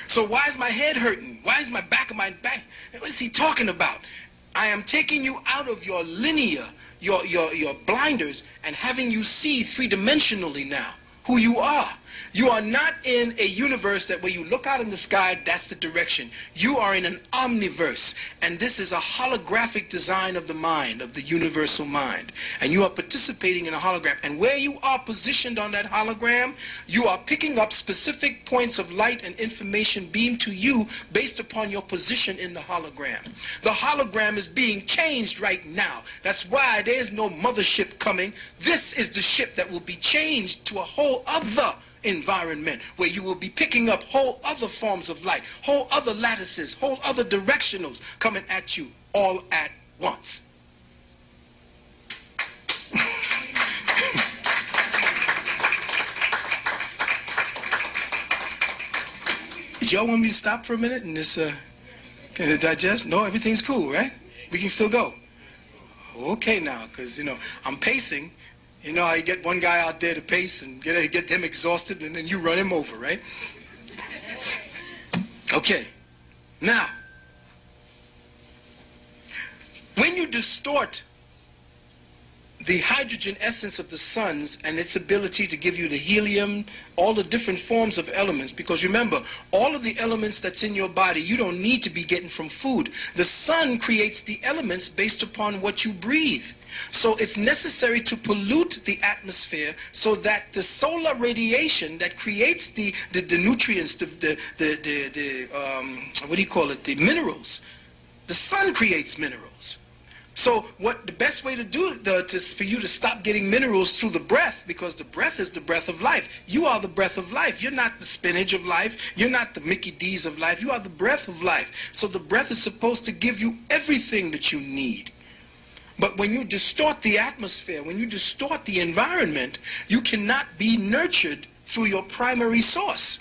So why is my head hurting? Why is my back of my back? What is he talking about? I am taking you out of your linear, your blinders, and having you see three-dimensionally now who you are. You are not in a universe that where you look out in the sky, that's the direction. You are in an omniverse, and this is a holographic design of the mind, of the universal mind. And you are participating in a hologram. And where you are positioned on that hologram, you are picking up specific points of light and information beamed to you based upon your position in the hologram. The hologram is being changed right now. That's why there's no mothership coming. This is the ship that will be changed to a whole other environment where you will be picking up whole other forms of light, whole other lattices, whole other directionals coming at you all at once. y'all want me to stop for a minute and just can it digest? No, everything's cool, right? We can still go. Okay now, because, you know, I'm pacing. You know how you get one guy out there to pace and get them exhausted, and then you run him over, right? Okay. Now, when you distort the hydrogen essence of the suns and its ability to give you the helium, all the different forms of elements, because remember, all of the elements that's in your body, you don't need to be getting from food. The sun creates the elements based upon what you breathe. So it's necessary to pollute the atmosphere so that the solar radiation that creates the nutrients, the what do you call it, the minerals. The sun creates minerals. So what the best way to do it for you to stop getting minerals through the breath, because the breath is the breath of life. You are the breath of life. You're not the spinach of life. You're not the Mickey D's of life. You are the breath of life. So the breath is supposed to give you everything that you need. But when you distort the atmosphere, when you distort the environment, you cannot be nurtured through your primary source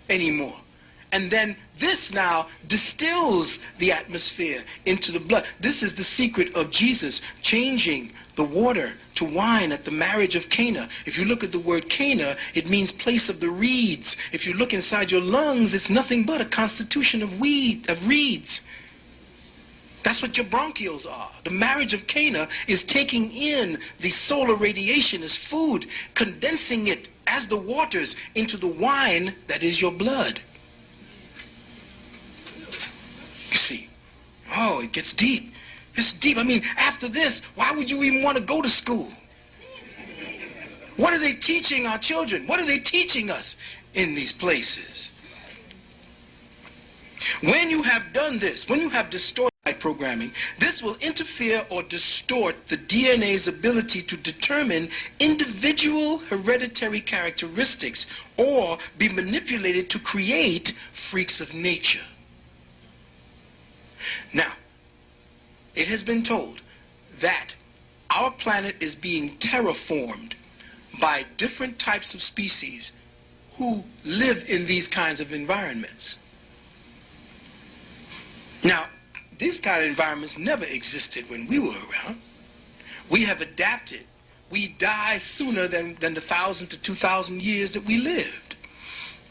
anymore. And then this now distills the atmosphere into the blood. This is the secret of Jesus changing the water to wine at the marriage of Cana. If you look at the word Cana, it means place of the reeds. If you look inside your lungs, it's nothing but a constitution of reeds. That's what your bronchioles are. The marriage of Cana is taking in the solar radiation as food, condensing it as the waters into the wine that is your blood. You see, oh, it gets deep. It's deep. I mean, after this, why would you even want to go to school? What are they teaching our children? What are they teaching us in these places? When you have done this, when you have distorted programming, this will interfere or distort the DNA's ability to determine individual hereditary characteristics or be manipulated to create freaks of nature. Now, it has been told that our planet is being terraformed by different types of species who live in these kinds of environments. Now, these kind of environments never existed when we were around. We have adapted. We die sooner than the 1,000 to 2,000 years that we lived.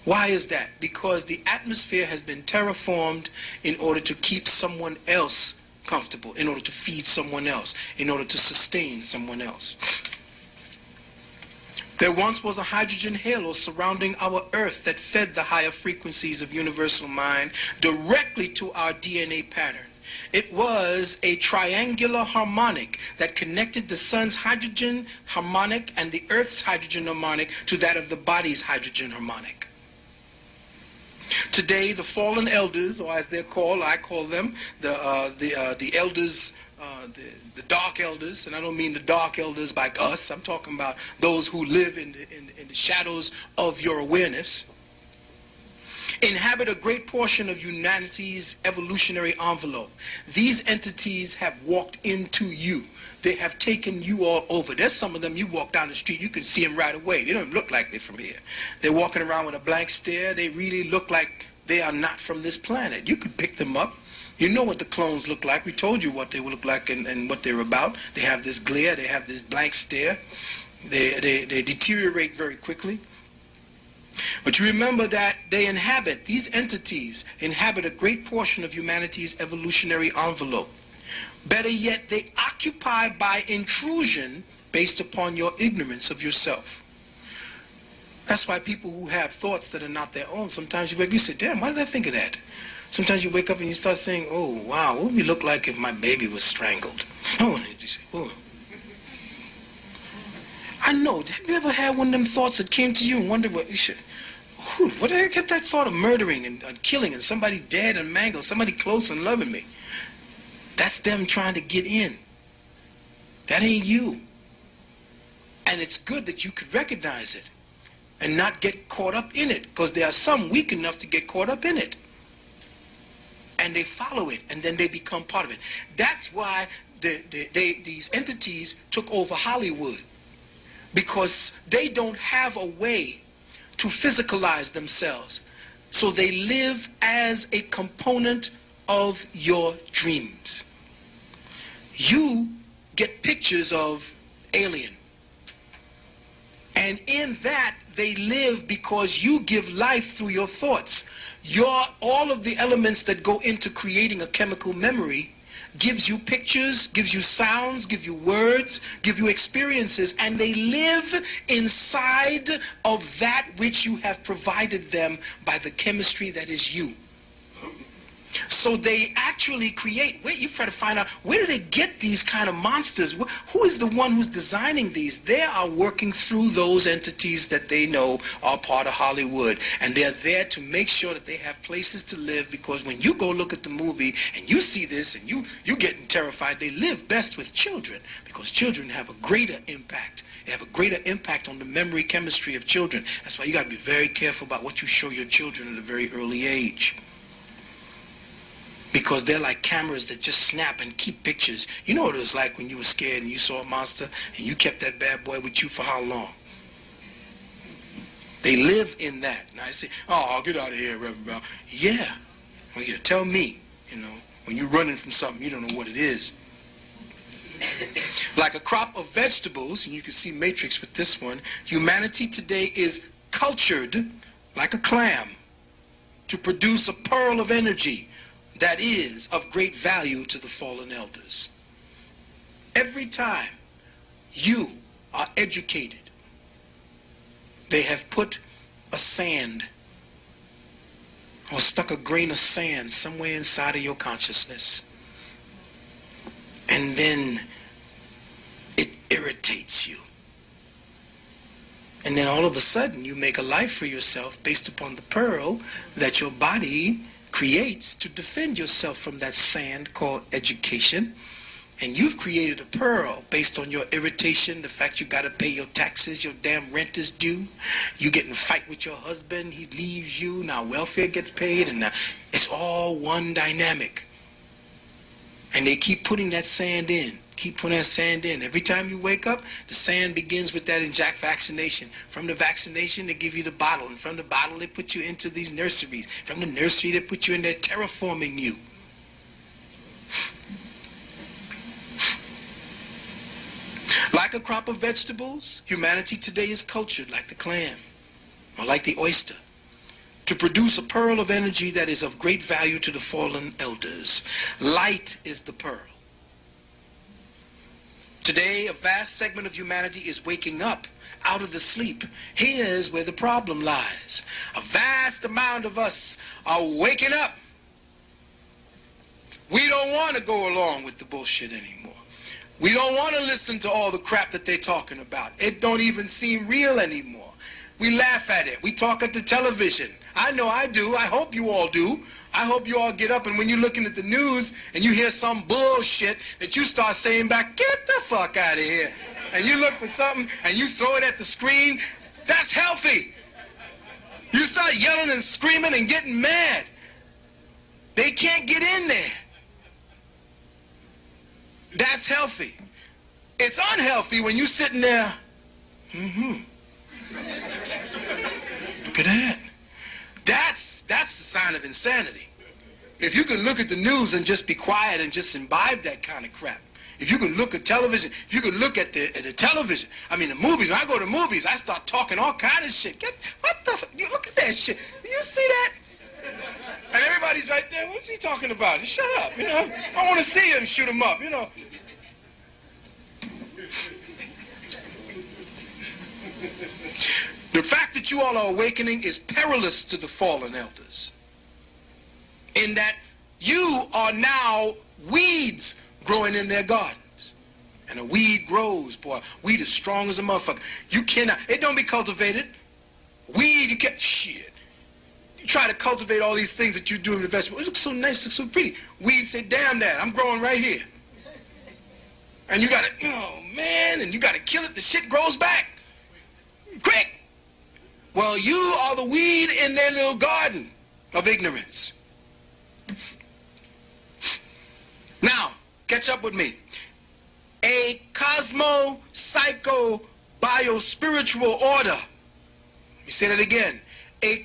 Why is that? Because the atmosphere has been terraformed in order to keep someone else comfortable, in order to feed someone else, in order to sustain someone else. There once was a hydrogen halo surrounding our Earth that fed the higher frequencies of universal mind directly to our DNA pattern. It was a triangular harmonic that connected the sun's hydrogen harmonic and the Earth's hydrogen harmonic to that of the body's hydrogen harmonic. Today, the fallen elders, or as they're called, I call them the elders, the dark elders, and I don't mean the dark elders like us. I'm talking about those who live in the shadows of your awareness, inhabit a great portion of humanity's evolutionary envelope. These entities have walked into you. They have taken you all over. There's some of them, you walk down the street, you can see them right away. They don't look like they're from here. They're walking around with a blank stare. They really look like they are not from this planet. You could pick them up. You know what the clones look like. We told you what they would look like and what they're about. They have this glare. They have this blank stare. They deteriorate very quickly. But you remember that these entities inhabit a great portion of humanity's evolutionary envelope. Better yet, they occupy by intrusion based upon your ignorance of yourself. That's why people who have thoughts that are not their own, sometimes you say, damn, why did I think of that? Sometimes you wake up and you start saying, oh, wow, what would we look like if my baby was strangled? Oh, and you say, oh. I know. Have you ever had one of them thoughts that came to you and wondered what you should... Where did I get that thought of murdering and killing and somebody dead and mangled, somebody close and loving me? That's them trying to get in. That ain't you. And it's good that you could recognize it and not get caught up in it, because there are some weak enough to get caught up in it. And they follow it, and then they become part of it. That's why these entities took over Hollywood, because they don't have a way to physicalize themselves. So they live as a component of your dreams. You get pictures of alien. And in that, they live because you give life through your thoughts. All of the elements that go into creating a chemical memory gives you pictures, gives you sounds, gives you words, give you experiences, and they live inside of that which you have provided them by the chemistry that is you. So they actually create, you try to find out, where do they get these kind of monsters? Who is the one who's designing these? They are working through those entities that they know are part of Hollywood. And they're there to make sure that they have places to live, because when you go look at the movie and you see this and you're getting terrified, they live best with children, because children have a greater impact. They have a greater impact on the memory chemistry of children. That's why you got to be very careful about what you show your children at a very early age. Because they're like cameras that just snap and keep pictures. You know what it was like when you were scared and you saw a monster and you kept that bad boy with you for how long? They live in that. And I say, oh, get out of here, Reverend Brown. Yeah. Well, yeah, tell me, when you're running from something, you don't know what it is. Like a crop of vegetables, and you can see Matrix with this one, humanity today is cultured like a clam to produce a pearl of energy that is of great value to the fallen elders. Every time you are educated, they have put a sand or stuck a grain of sand somewhere inside of your consciousness. And then it irritates you. And then all of a sudden you make a life for yourself based upon the pearl that your body creates to defend yourself from that sand called education. And you've created a pearl based on your irritation, the fact you got to pay your taxes, your damn rent is due, you get in a fight with your husband, he leaves you, now welfare gets paid, and now it's all one dynamic. And they keep putting that sand in. Keep putting that sand in. Every time you wake up, the sand begins with that inject vaccination. From the vaccination, they give you the bottle. And from the bottle, they put you into these nurseries. From the nursery, they put you in there, terraforming you. Like a crop of vegetables, humanity today is cultured like the clam or like the oyster to produce a pearl of energy that is of great value to the fallen elders. Light is the pearl. Today, a vast segment of humanity is waking up out of the sleep. Here's where the problem lies. A vast amount of us are waking up. We don't want to go along with the bullshit anymore. We don't want to listen to all the crap that they're talking about. It don't even seem real anymore. We laugh at it. We talk at the television. I know I do. I hope you all do. I hope you all get up, and when you're looking at the news and you hear some bullshit, that you start saying back, get the fuck out of here. And you look for something and you throw it at the screen. That's healthy. You start yelling and screaming and getting mad. They can't get in there. That's healthy. It's unhealthy when you're sitting there. Look at that. That's the sign of insanity. If you can look at the news and just be quiet and just imbibe that kind of crap. If you can look at television, if you can look at the television, the movies. When I go to movies, I start talking all kind of shit. You look at that shit. You see that? And everybody's right there. What's he talking about? Shut up, I want to see him shoot him up, The fact that you all are awakening is perilous to the fallen elders, in that you are now weeds growing in their gardens. And a weed grows, boy. Weed is strong as a motherfucker. You cannot, it don't be cultivated. Weed, you can't, shit. You try to cultivate all these things that you do in the vegetable. It looks so nice, it looks so pretty. Weeds say, damn that, I'm growing right here. And you gotta, oh man, and you gotta kill it, the shit grows back. Quick! Well, you are the weed in their little garden of ignorance. Now, catch up with me. A cosmo-psycho-bio-spiritual order. Let me say that again. a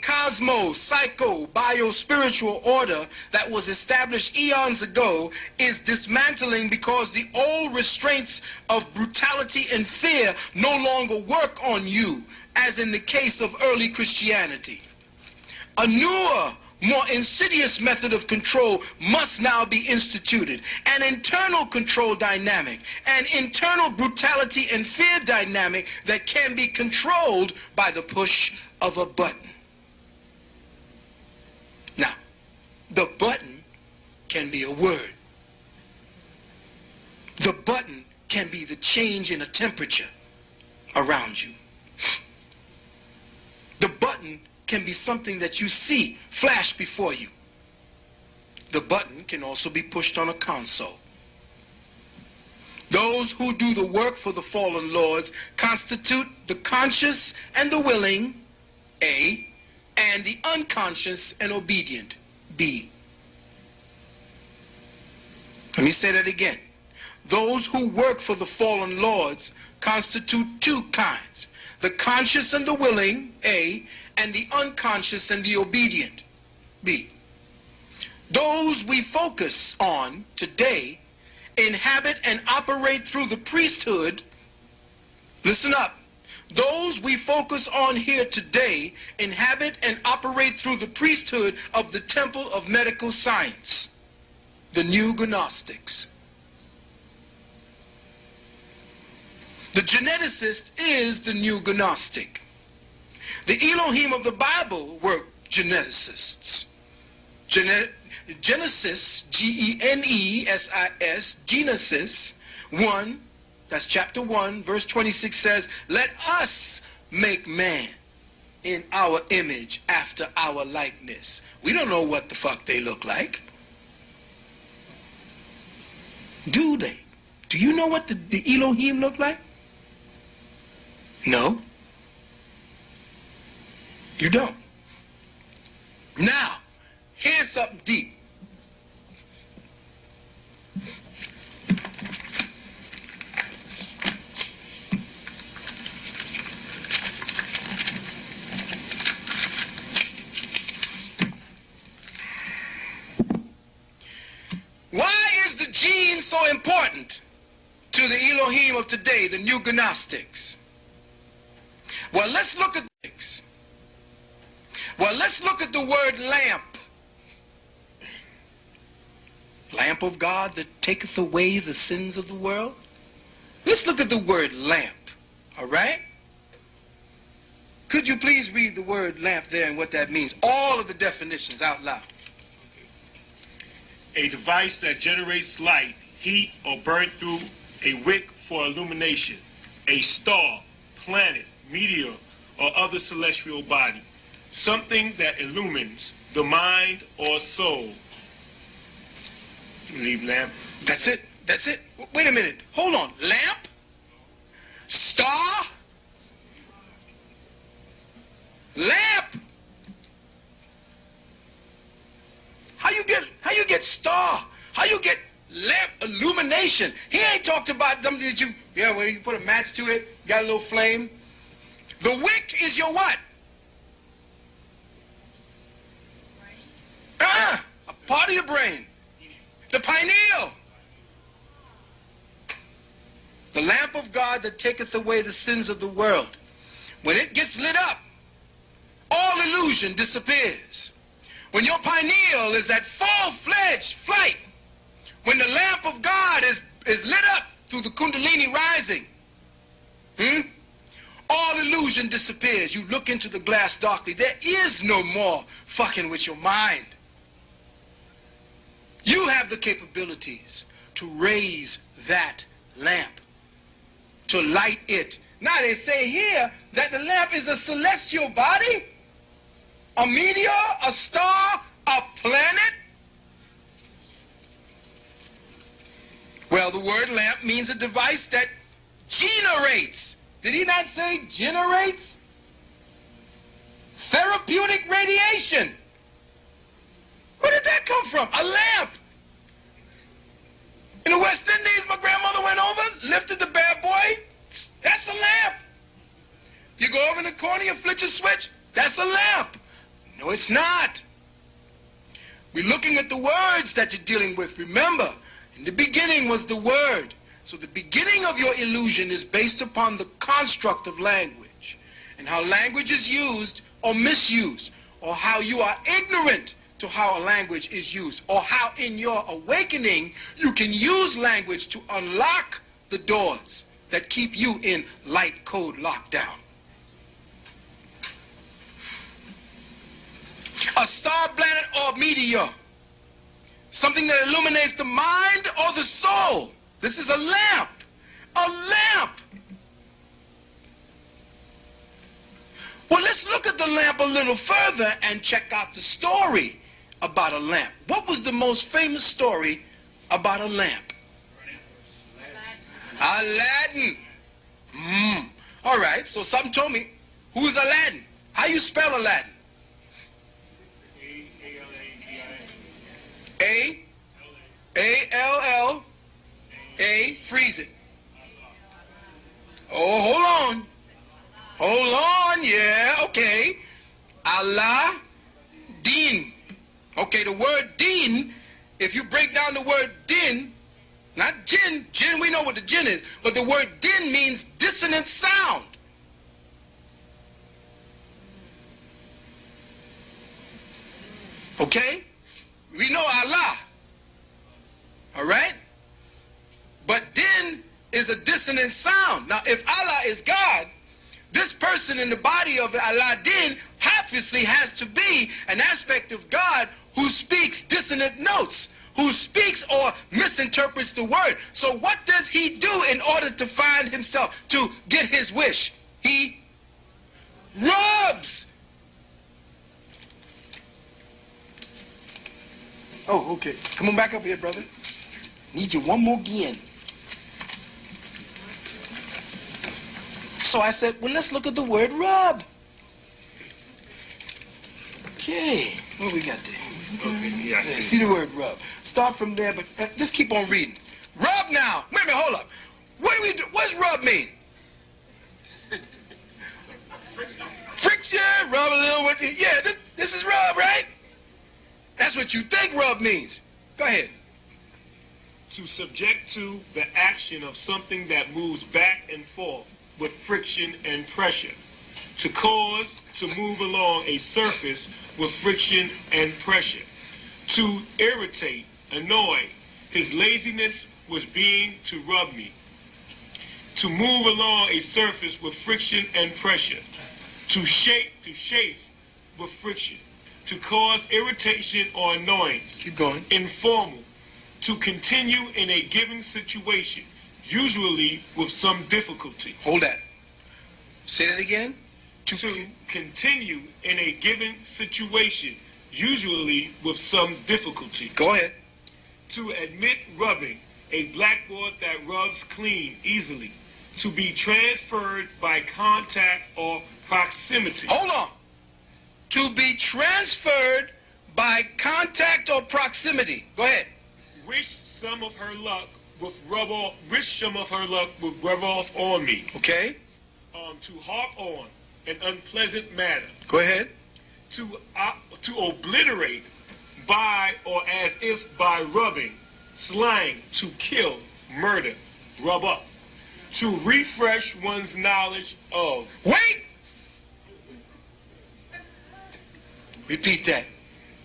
psycho-bio-spiritual order that was established eons ago is dismantling because the old restraints of brutality and fear no longer work on you, as in the case of early Christianity. A newer, more insidious method of control must now be instituted. An internal control dynamic, an internal brutality and fear dynamic that can be controlled by the push of a button. Now, the button can be a word. The button can be the change in a temperature around you. The button can be something that you see flash before you. The button can also be pushed on a console. Those who do the work for the fallen lords constitute the conscious and the willing, A, and the unconscious and obedient, B. Let me say that again. Those who work for the fallen lords constitute two kinds: the conscious and the willing, A, and the unconscious and the obedient, B. Those we focus on today inhabit and operate through the priesthood. Listen up. Those we focus on here today inhabit and operate through the priesthood of the temple of medical science, the new Gnostics. The geneticist is the new Gnostic. The Elohim of the Bible were geneticists. Genesis, Genesis, Genesis 1, that's chapter 1, verse 26 says, "Let us make man in our image after our likeness." We don't know what the fuck they look like. Do they? Do you know what the Elohim look like? No. You don't. Now, here's something deep. Why is the gene so important to the Elohim of today, the new Gnostics? Well, let's look at this. Well, let's look at the word lamp. Lamp of God that taketh away the sins of the world. Let's look at the word lamp, all right? Could you please read the word lamp there and what that means? All of the definitions out loud. A device that generates light, heat, or burn through a wick for illumination. A star, planet, meteor, or other celestial body. Something that illumines the mind or soul. Leave lamp. That's it. That's it. Wait a minute. Hold on. Lamp? Star? Lamp? How you get star? How you get lamp illumination? He ain't talked about something that where you put a match to it, got a little flame. The wick is your what? A part of your brain. The pineal. The lamp of God that taketh away the sins of the world. When it gets lit up, all illusion disappears. When your pineal is at full-fledged flight, when the lamp of God is lit up through the Kundalini rising, all illusion disappears. You look into the glass darkly. There is no more fucking with your mind. You have the capabilities to raise that lamp, to light it. Now they say here that the lamp is a celestial body, a meteor, a star, a planet. Well, the word lamp means a device that generates. Did he not say generates? Therapeutic radiation. Where did that come from? A lamp. In the West Indies, my grandmother went over, lifted the bad boy. That's a lamp. You go over in the corner, you flick your switch. That's a lamp. No, it's not. We're looking at the words that you're dealing with. Remember, in the beginning was the word. So the beginning of your illusion is based upon the construct of language and how language is used or misused, or how you are ignorant to how a language is used, or how in your awakening you can use language to unlock the doors that keep you in light code lockdown. A star, planet, or meteor. Something that illuminates the mind or the soul. This is a lamp. A lamp. Well, let's look at the lamp a little further and check out the story about a lamp. What was the most famous story about a lamp? Aladdin. All right, so something told me, who's Aladdin? How you spell Aladdin? A-L-L-A, freeze it. Oh, hold on. Hold on, yeah, okay. Allah, din. Okay, the word din, if you break down the word din, not jinn, jinn, we know what the jinn is, but the word din means dissonant sound. Okay? We know Allah. All right? But din is a dissonant sound. Now, if Allah is God, this person in the body of Aladdin obviously has to be an aspect of God who speaks dissonant notes, who speaks or misinterprets the word. So what does he do in order to find himself, to get his wish? He rubs. Oh, okay. Come on back up here, brother. Need you one more again. So I said, well, let's look at the word rub. Okay, what we got there? Okay, yeah, I See the word rub. Start from there, but just keep on reading. Rub now. Wait a minute, hold up. What do we do? What does rub mean? Friction, rub a little with it. Yeah, this is rub, right? That's what you think rub means. Go ahead. To subject to the action of something that moves back and forth with friction and pressure. To cause to move along a surface with friction and pressure. To irritate, annoy. His laziness was being to rub me. To move along a surface with friction and pressure. To chafe with friction. To cause irritation or annoyance. Keep going. Informal. To continue in a given situation, usually with some difficulty. Hold that. Say that again. To continue in a given situation, usually with some difficulty. Go ahead. To admit rubbing, a blackboard that rubs clean easily. To be transferred by contact or proximity. Hold on. To be transferred by contact or proximity. Go ahead. Wish some of her luck with rub off. Wish some of her luck with rub off on me. Okay. To harp on an unpleasant matter. Go ahead. To obliterate by or as if by rubbing. Slang, to kill, murder, rub up. To refresh one's knowledge of. Wait! Repeat that.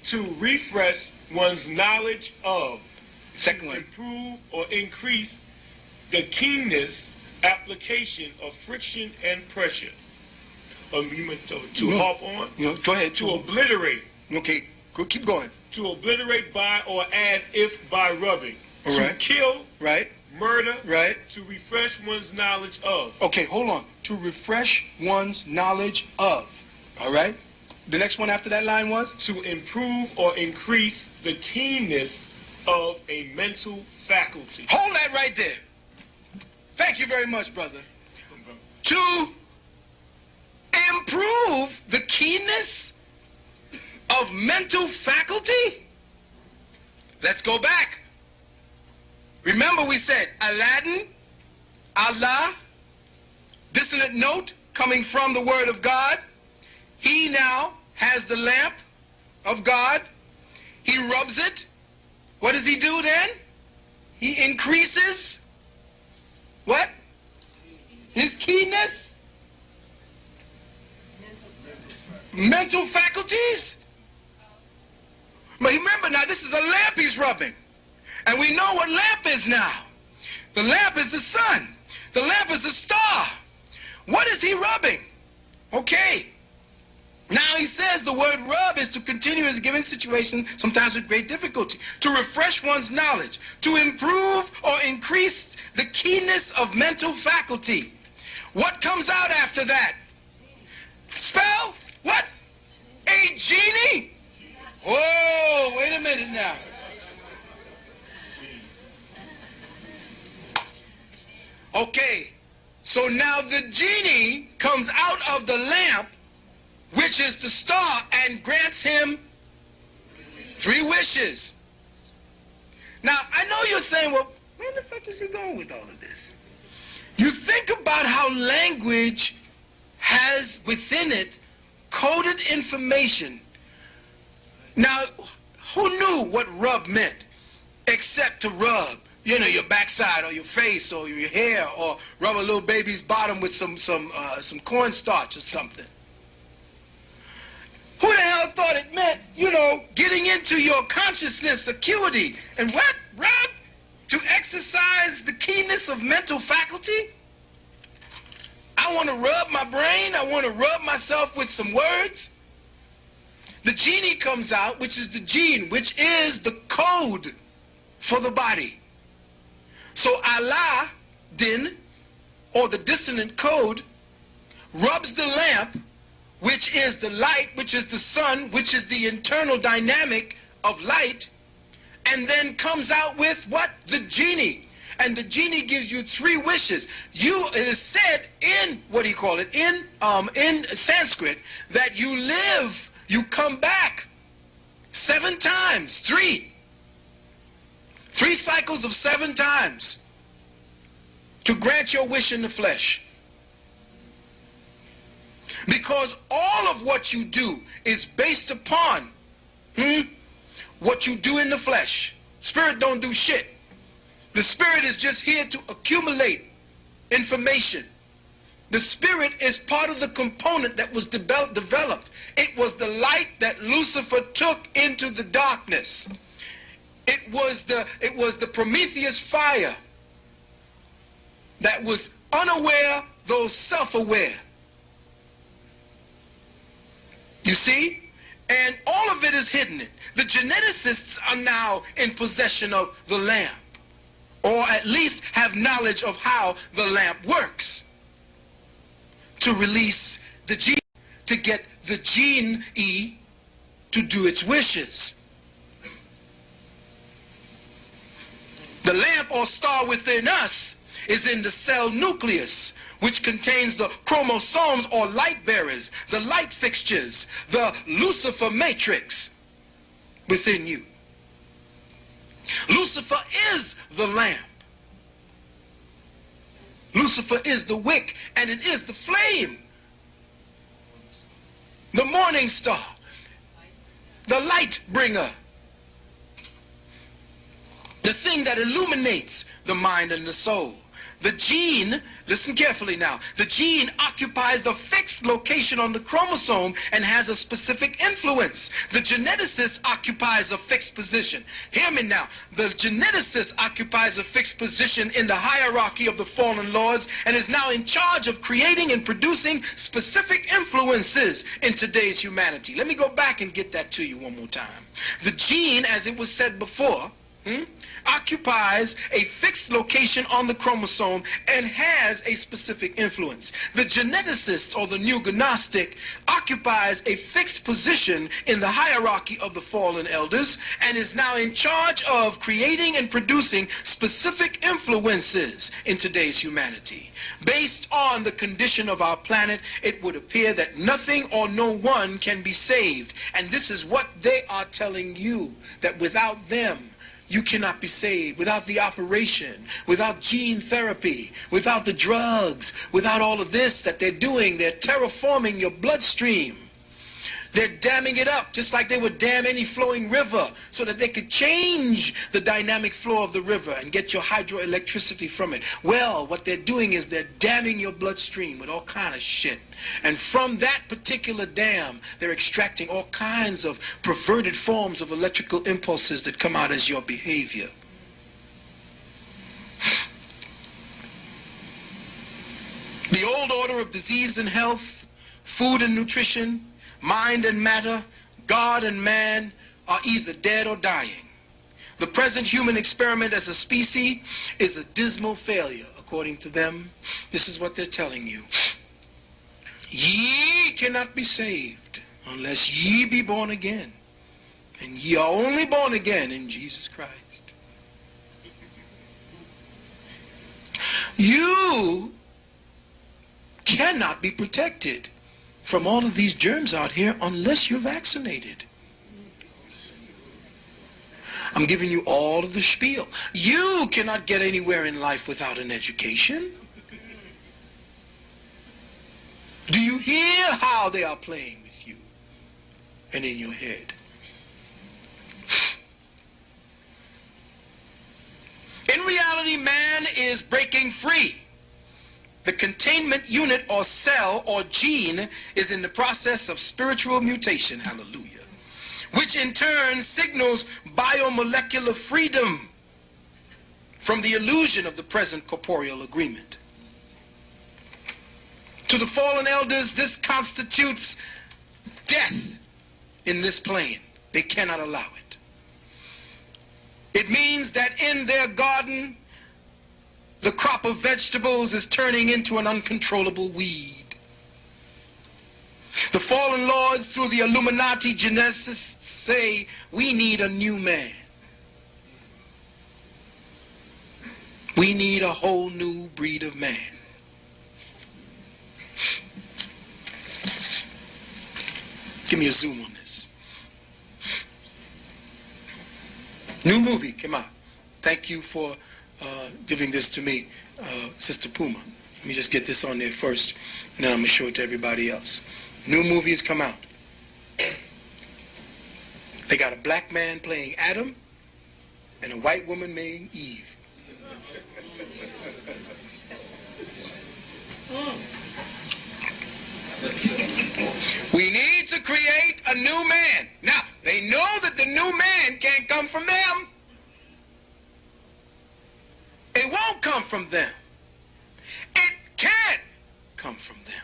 To refresh one's knowledge of. Second one. Improve or increase the keenness application of friction and pressure. To harp on. Go ahead. To obliterate. Okay, go, keep going. To obliterate by or as if by rubbing. All to right. kill. Right. Murder. Right. To refresh one's knowledge of. Okay, hold on. To refresh one's knowledge of. All right? The next one after that line was? To improve or increase the keenness of a mental faculty. Hold that right there. Thank you very much, brother. To improve the keenness of mental faculty? Let's go back. Remember we said Aladdin, Allah, dissonant note coming from the word of God. He now has the lamp of God. He rubs it. What does he do then? He increases what? His keenness? Mental faculties? But remember now, this is a lamp he's rubbing. And we know what lamp is now. The lamp is the sun. The lamp is the star. What is he rubbing? Okay. Now he says the word rub is to continue as a given situation, sometimes with great difficulty, to refresh one's knowledge, to improve or increase the keenness of mental faculty. What comes out after that? Spell? What? A genie? Whoa, wait a minute now. Okay, so now the genie comes out of the lamp, which is the star, and grants him 3 wishes. Now, I know you're saying, well, where the fuck is he going with all of this? You think about how language has within it coded information. Now, who knew what rub meant except to rub? You know, your backside or your face or your hair, or rub a little baby's bottom with some cornstarch or something. Who the hell thought it meant, you know, getting into your consciousness, acuity, and what? Rub? To exercise the keenness of mental faculty? I want to rub my brain. I want to rub myself with some words. The genie comes out, which is the gene, which is the code for the body. So Allah, din, or the dissonant code, rubs the lamp, which is the light, which is the sun, which is the internal dynamic of light, and then comes out with what? The genie. And the genie gives you 3 wishes. It is said in, what do you call it, in Sanskrit, that you live, you come back 7 times, 3 cycles of 7 times to grant your wish in the flesh. Because all of what you do is based upon what you do in the flesh. Spirit don't do shit. The spirit is just here to accumulate information. The spirit is part of the component that was developed. It was the light that Lucifer took into the darkness. It was the Prometheus fire that was unaware, though self-aware. You see? And all of it is hidden. The geneticists are now in possession of the lamp, or at least have knowledge of how the lamp works, to release the gene, to get the gene to do its wishes. The lamp or star within us is in the cell nucleus, which contains the chromosomes or light bearers, the light fixtures, the Lucifer matrix within you. Lucifer is the lamp. Lucifer is the wick, and it is the flame, the morning star, the light bringer, the thing that illuminates the mind and the soul. The gene, listen carefully now, the gene occupies a fixed location on the chromosome and has a specific influence. The geneticist occupies a fixed position. Hear me now. The geneticist occupies a fixed position in the hierarchy of the fallen lords and is now in charge of creating and producing specific influences in today's humanity. Let me go back and get that to you one more time. The gene, as it was said before, occupies a fixed location on the chromosome and has a specific influence. The geneticist, or the new Gnostic, occupies a fixed position in the hierarchy of the fallen elders and is now in charge of creating and producing specific influences in today's humanity. Based on the condition of our planet, it would appear that nothing or no one can be saved. And this is what they are telling you, that without them, you cannot be saved. Without the operation, without gene therapy, without the drugs, without all of this that they're doing, they're terraforming your bloodstream. They're damming it up, just like they would dam any flowing river, so that they could change the dynamic flow of the river and get your hydroelectricity from it. Well, what they're doing is they're damming your bloodstream with all kind of shit. And from that particular dam, they're extracting all kinds of perverted forms of electrical impulses that come out as your behavior. The old order of disease and health, food and nutrition, mind and matter, God and man are either dead or dying. The present human experiment as a species is a dismal failure, according to them. This is what they're telling you. Ye cannot be saved unless ye be born again. And ye are only born again in Jesus Christ. You cannot be protected from all of these germs out here unless you're vaccinated. I'm giving you all of the spiel. You cannot get anywhere in life without an education. Do you hear how they are playing with you and in your head? In reality, man is breaking free. The containment unit or cell or gene is in the process of spiritual mutation, hallelujah, which in turn signals biomolecular freedom from the illusion of the present corporeal agreement. To the fallen elders, this constitutes death in this plane. They cannot allow it. It means that in their garden, the crop of vegetables is turning into an uncontrollable weed. The fallen lords through the Illuminati geneticists say, we need a new man. We need a whole new breed of man. Give me a zoom on this. New movie came out. Thank you for giving this to me, Sister Puma. Let me just get this on there first, and then I'm going to show it to everybody else. New movie has come out. They got a black man playing Adam and a white woman playing Eve. We need to create a new man. Now, they know that the new man can't come from them. It won't come from them. It can't come from them.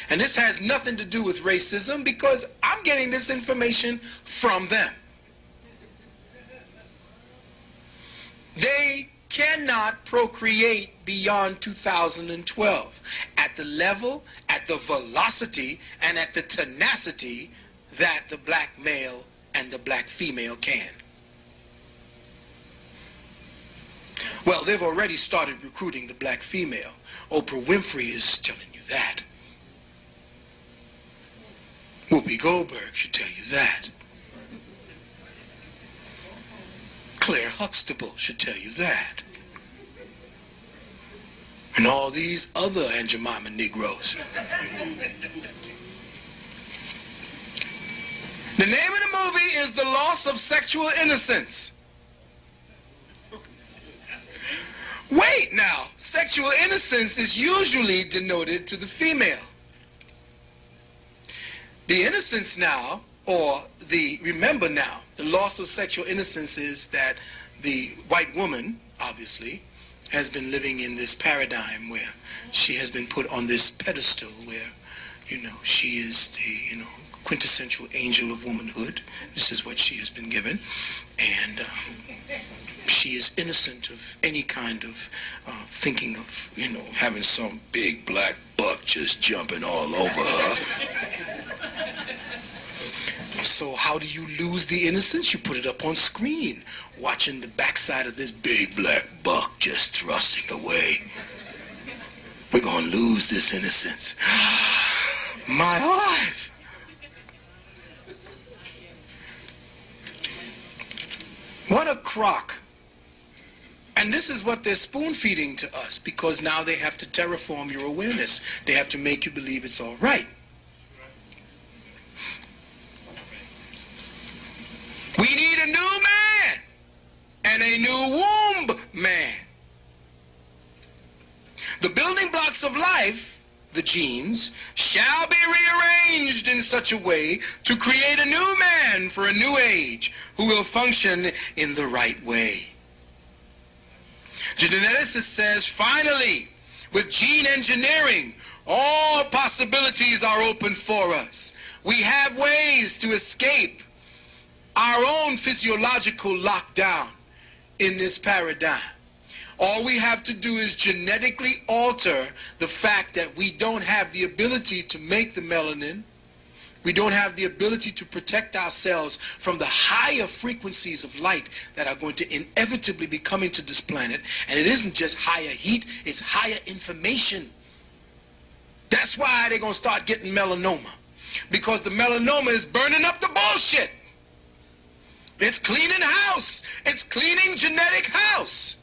And this has nothing to do with racism because I'm getting this information from them. They cannot procreate beyond 2012 at the level, at the velocity, and at the tenacity that the black male and the black female can. Well, they've already started recruiting the black female. Oprah Winfrey is telling you that. Whoopi Goldberg should tell you that. Claire Huxtable should tell you that. And all these other Aunt Jemima Negroes. The name of the movie is The Loss of Sexual Innocence. Wait now, sexual innocence is usually denoted to the female. The innocence now, or remember now, the loss of sexual innocence is that the white woman, obviously, has been living in this paradigm where she has been put on this pedestal where, she is the, quintessential angel of womanhood. This is what she has been given. And she is innocent of any kind of thinking of, having some big black buck just jumping all over her. So how do you lose the innocence? You put it up on screen, watching the backside of this big black buck just thrusting away. We're going to lose this innocence. My eyes! What a crock. And this is what they're spoon-feeding to us, because now they have to terraform your awareness. They have to make you believe it's all right. a new man and a new womb man. The building blocks of life, the genes, shall be rearranged in such a way to create a new man for a new age who will function in the right way. The geneticist says, finally, with gene engineering, all possibilities are open for us. We have ways to escape our own physiological lockdown in this paradigm. All we have to do is genetically alter the fact that we don't have the ability to make the melanin. We don't have the ability to protect ourselves from the higher frequencies of light that are going to inevitably be coming to this planet. And it isn't just higher heat, it's higher information. That's why they're going to start getting melanoma. Because the melanoma is burning up the bullshit. It's cleaning house. It's cleaning genetic house.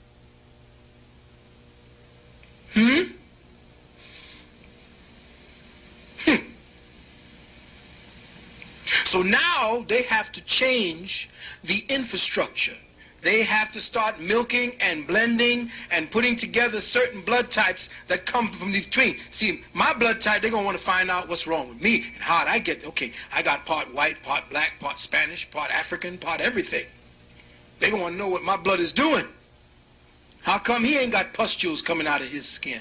So now they have to change the infrastructure. They have to start milking and blending and putting together certain blood types that come from between. See, my blood type, they're going to want to find out what's wrong with me and how I get, okay, I got part white, part black, part Spanish, part African, part everything. They're going to want to know what my blood is doing. How come he ain't got pustules coming out of his skin?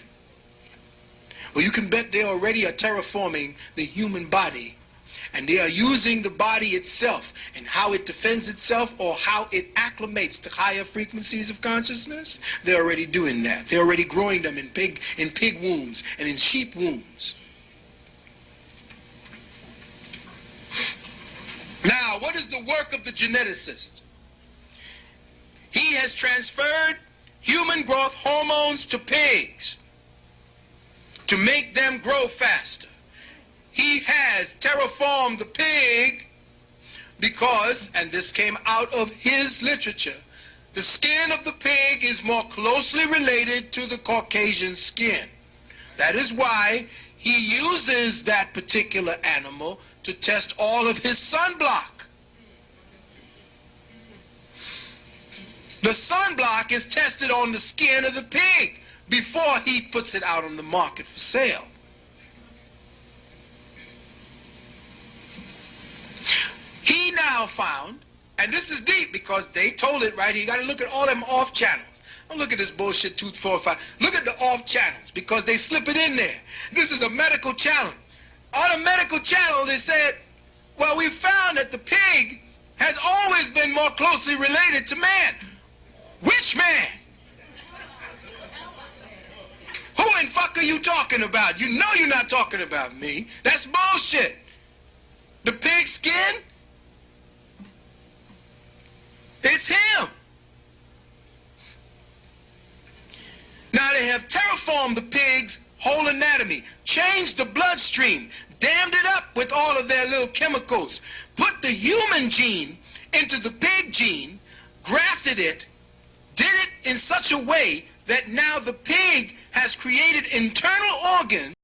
Well, you can bet they already are terraforming the human body, and they are using the body itself and how it defends itself or how it acclimates to higher frequencies of consciousness. They're already doing that. They're already growing them in pig wombs and in sheep wombs. Now, what is the work of the geneticist? He has transferred human growth hormones to pigs to make them grow faster. He has terraformed the pig because, and this came out of his literature, the skin of the pig is more closely related to the Caucasian skin. That is why he uses that particular animal to test all of his sunblock. The sunblock is tested on the skin of the pig before he puts it out on the market for sale. He now found, and this is deep because they told it right here, you got to look at all them off channels. Don't look at this bullshit 2, 4, 5. Look at the off channels because they slip it in there. This is a medical channel. On a medical channel they said, well, we found that the pig has always been more closely related to man. Which man? Who in fuck are you talking about? You know you're not talking about me. That's bullshit. The pig skin? It's him. Now they have terraformed the pig's whole anatomy, changed the bloodstream, dammed it up with all of their little chemicals, put the human gene into the pig gene, grafted it, did it in such a way that now the pig has created internal organs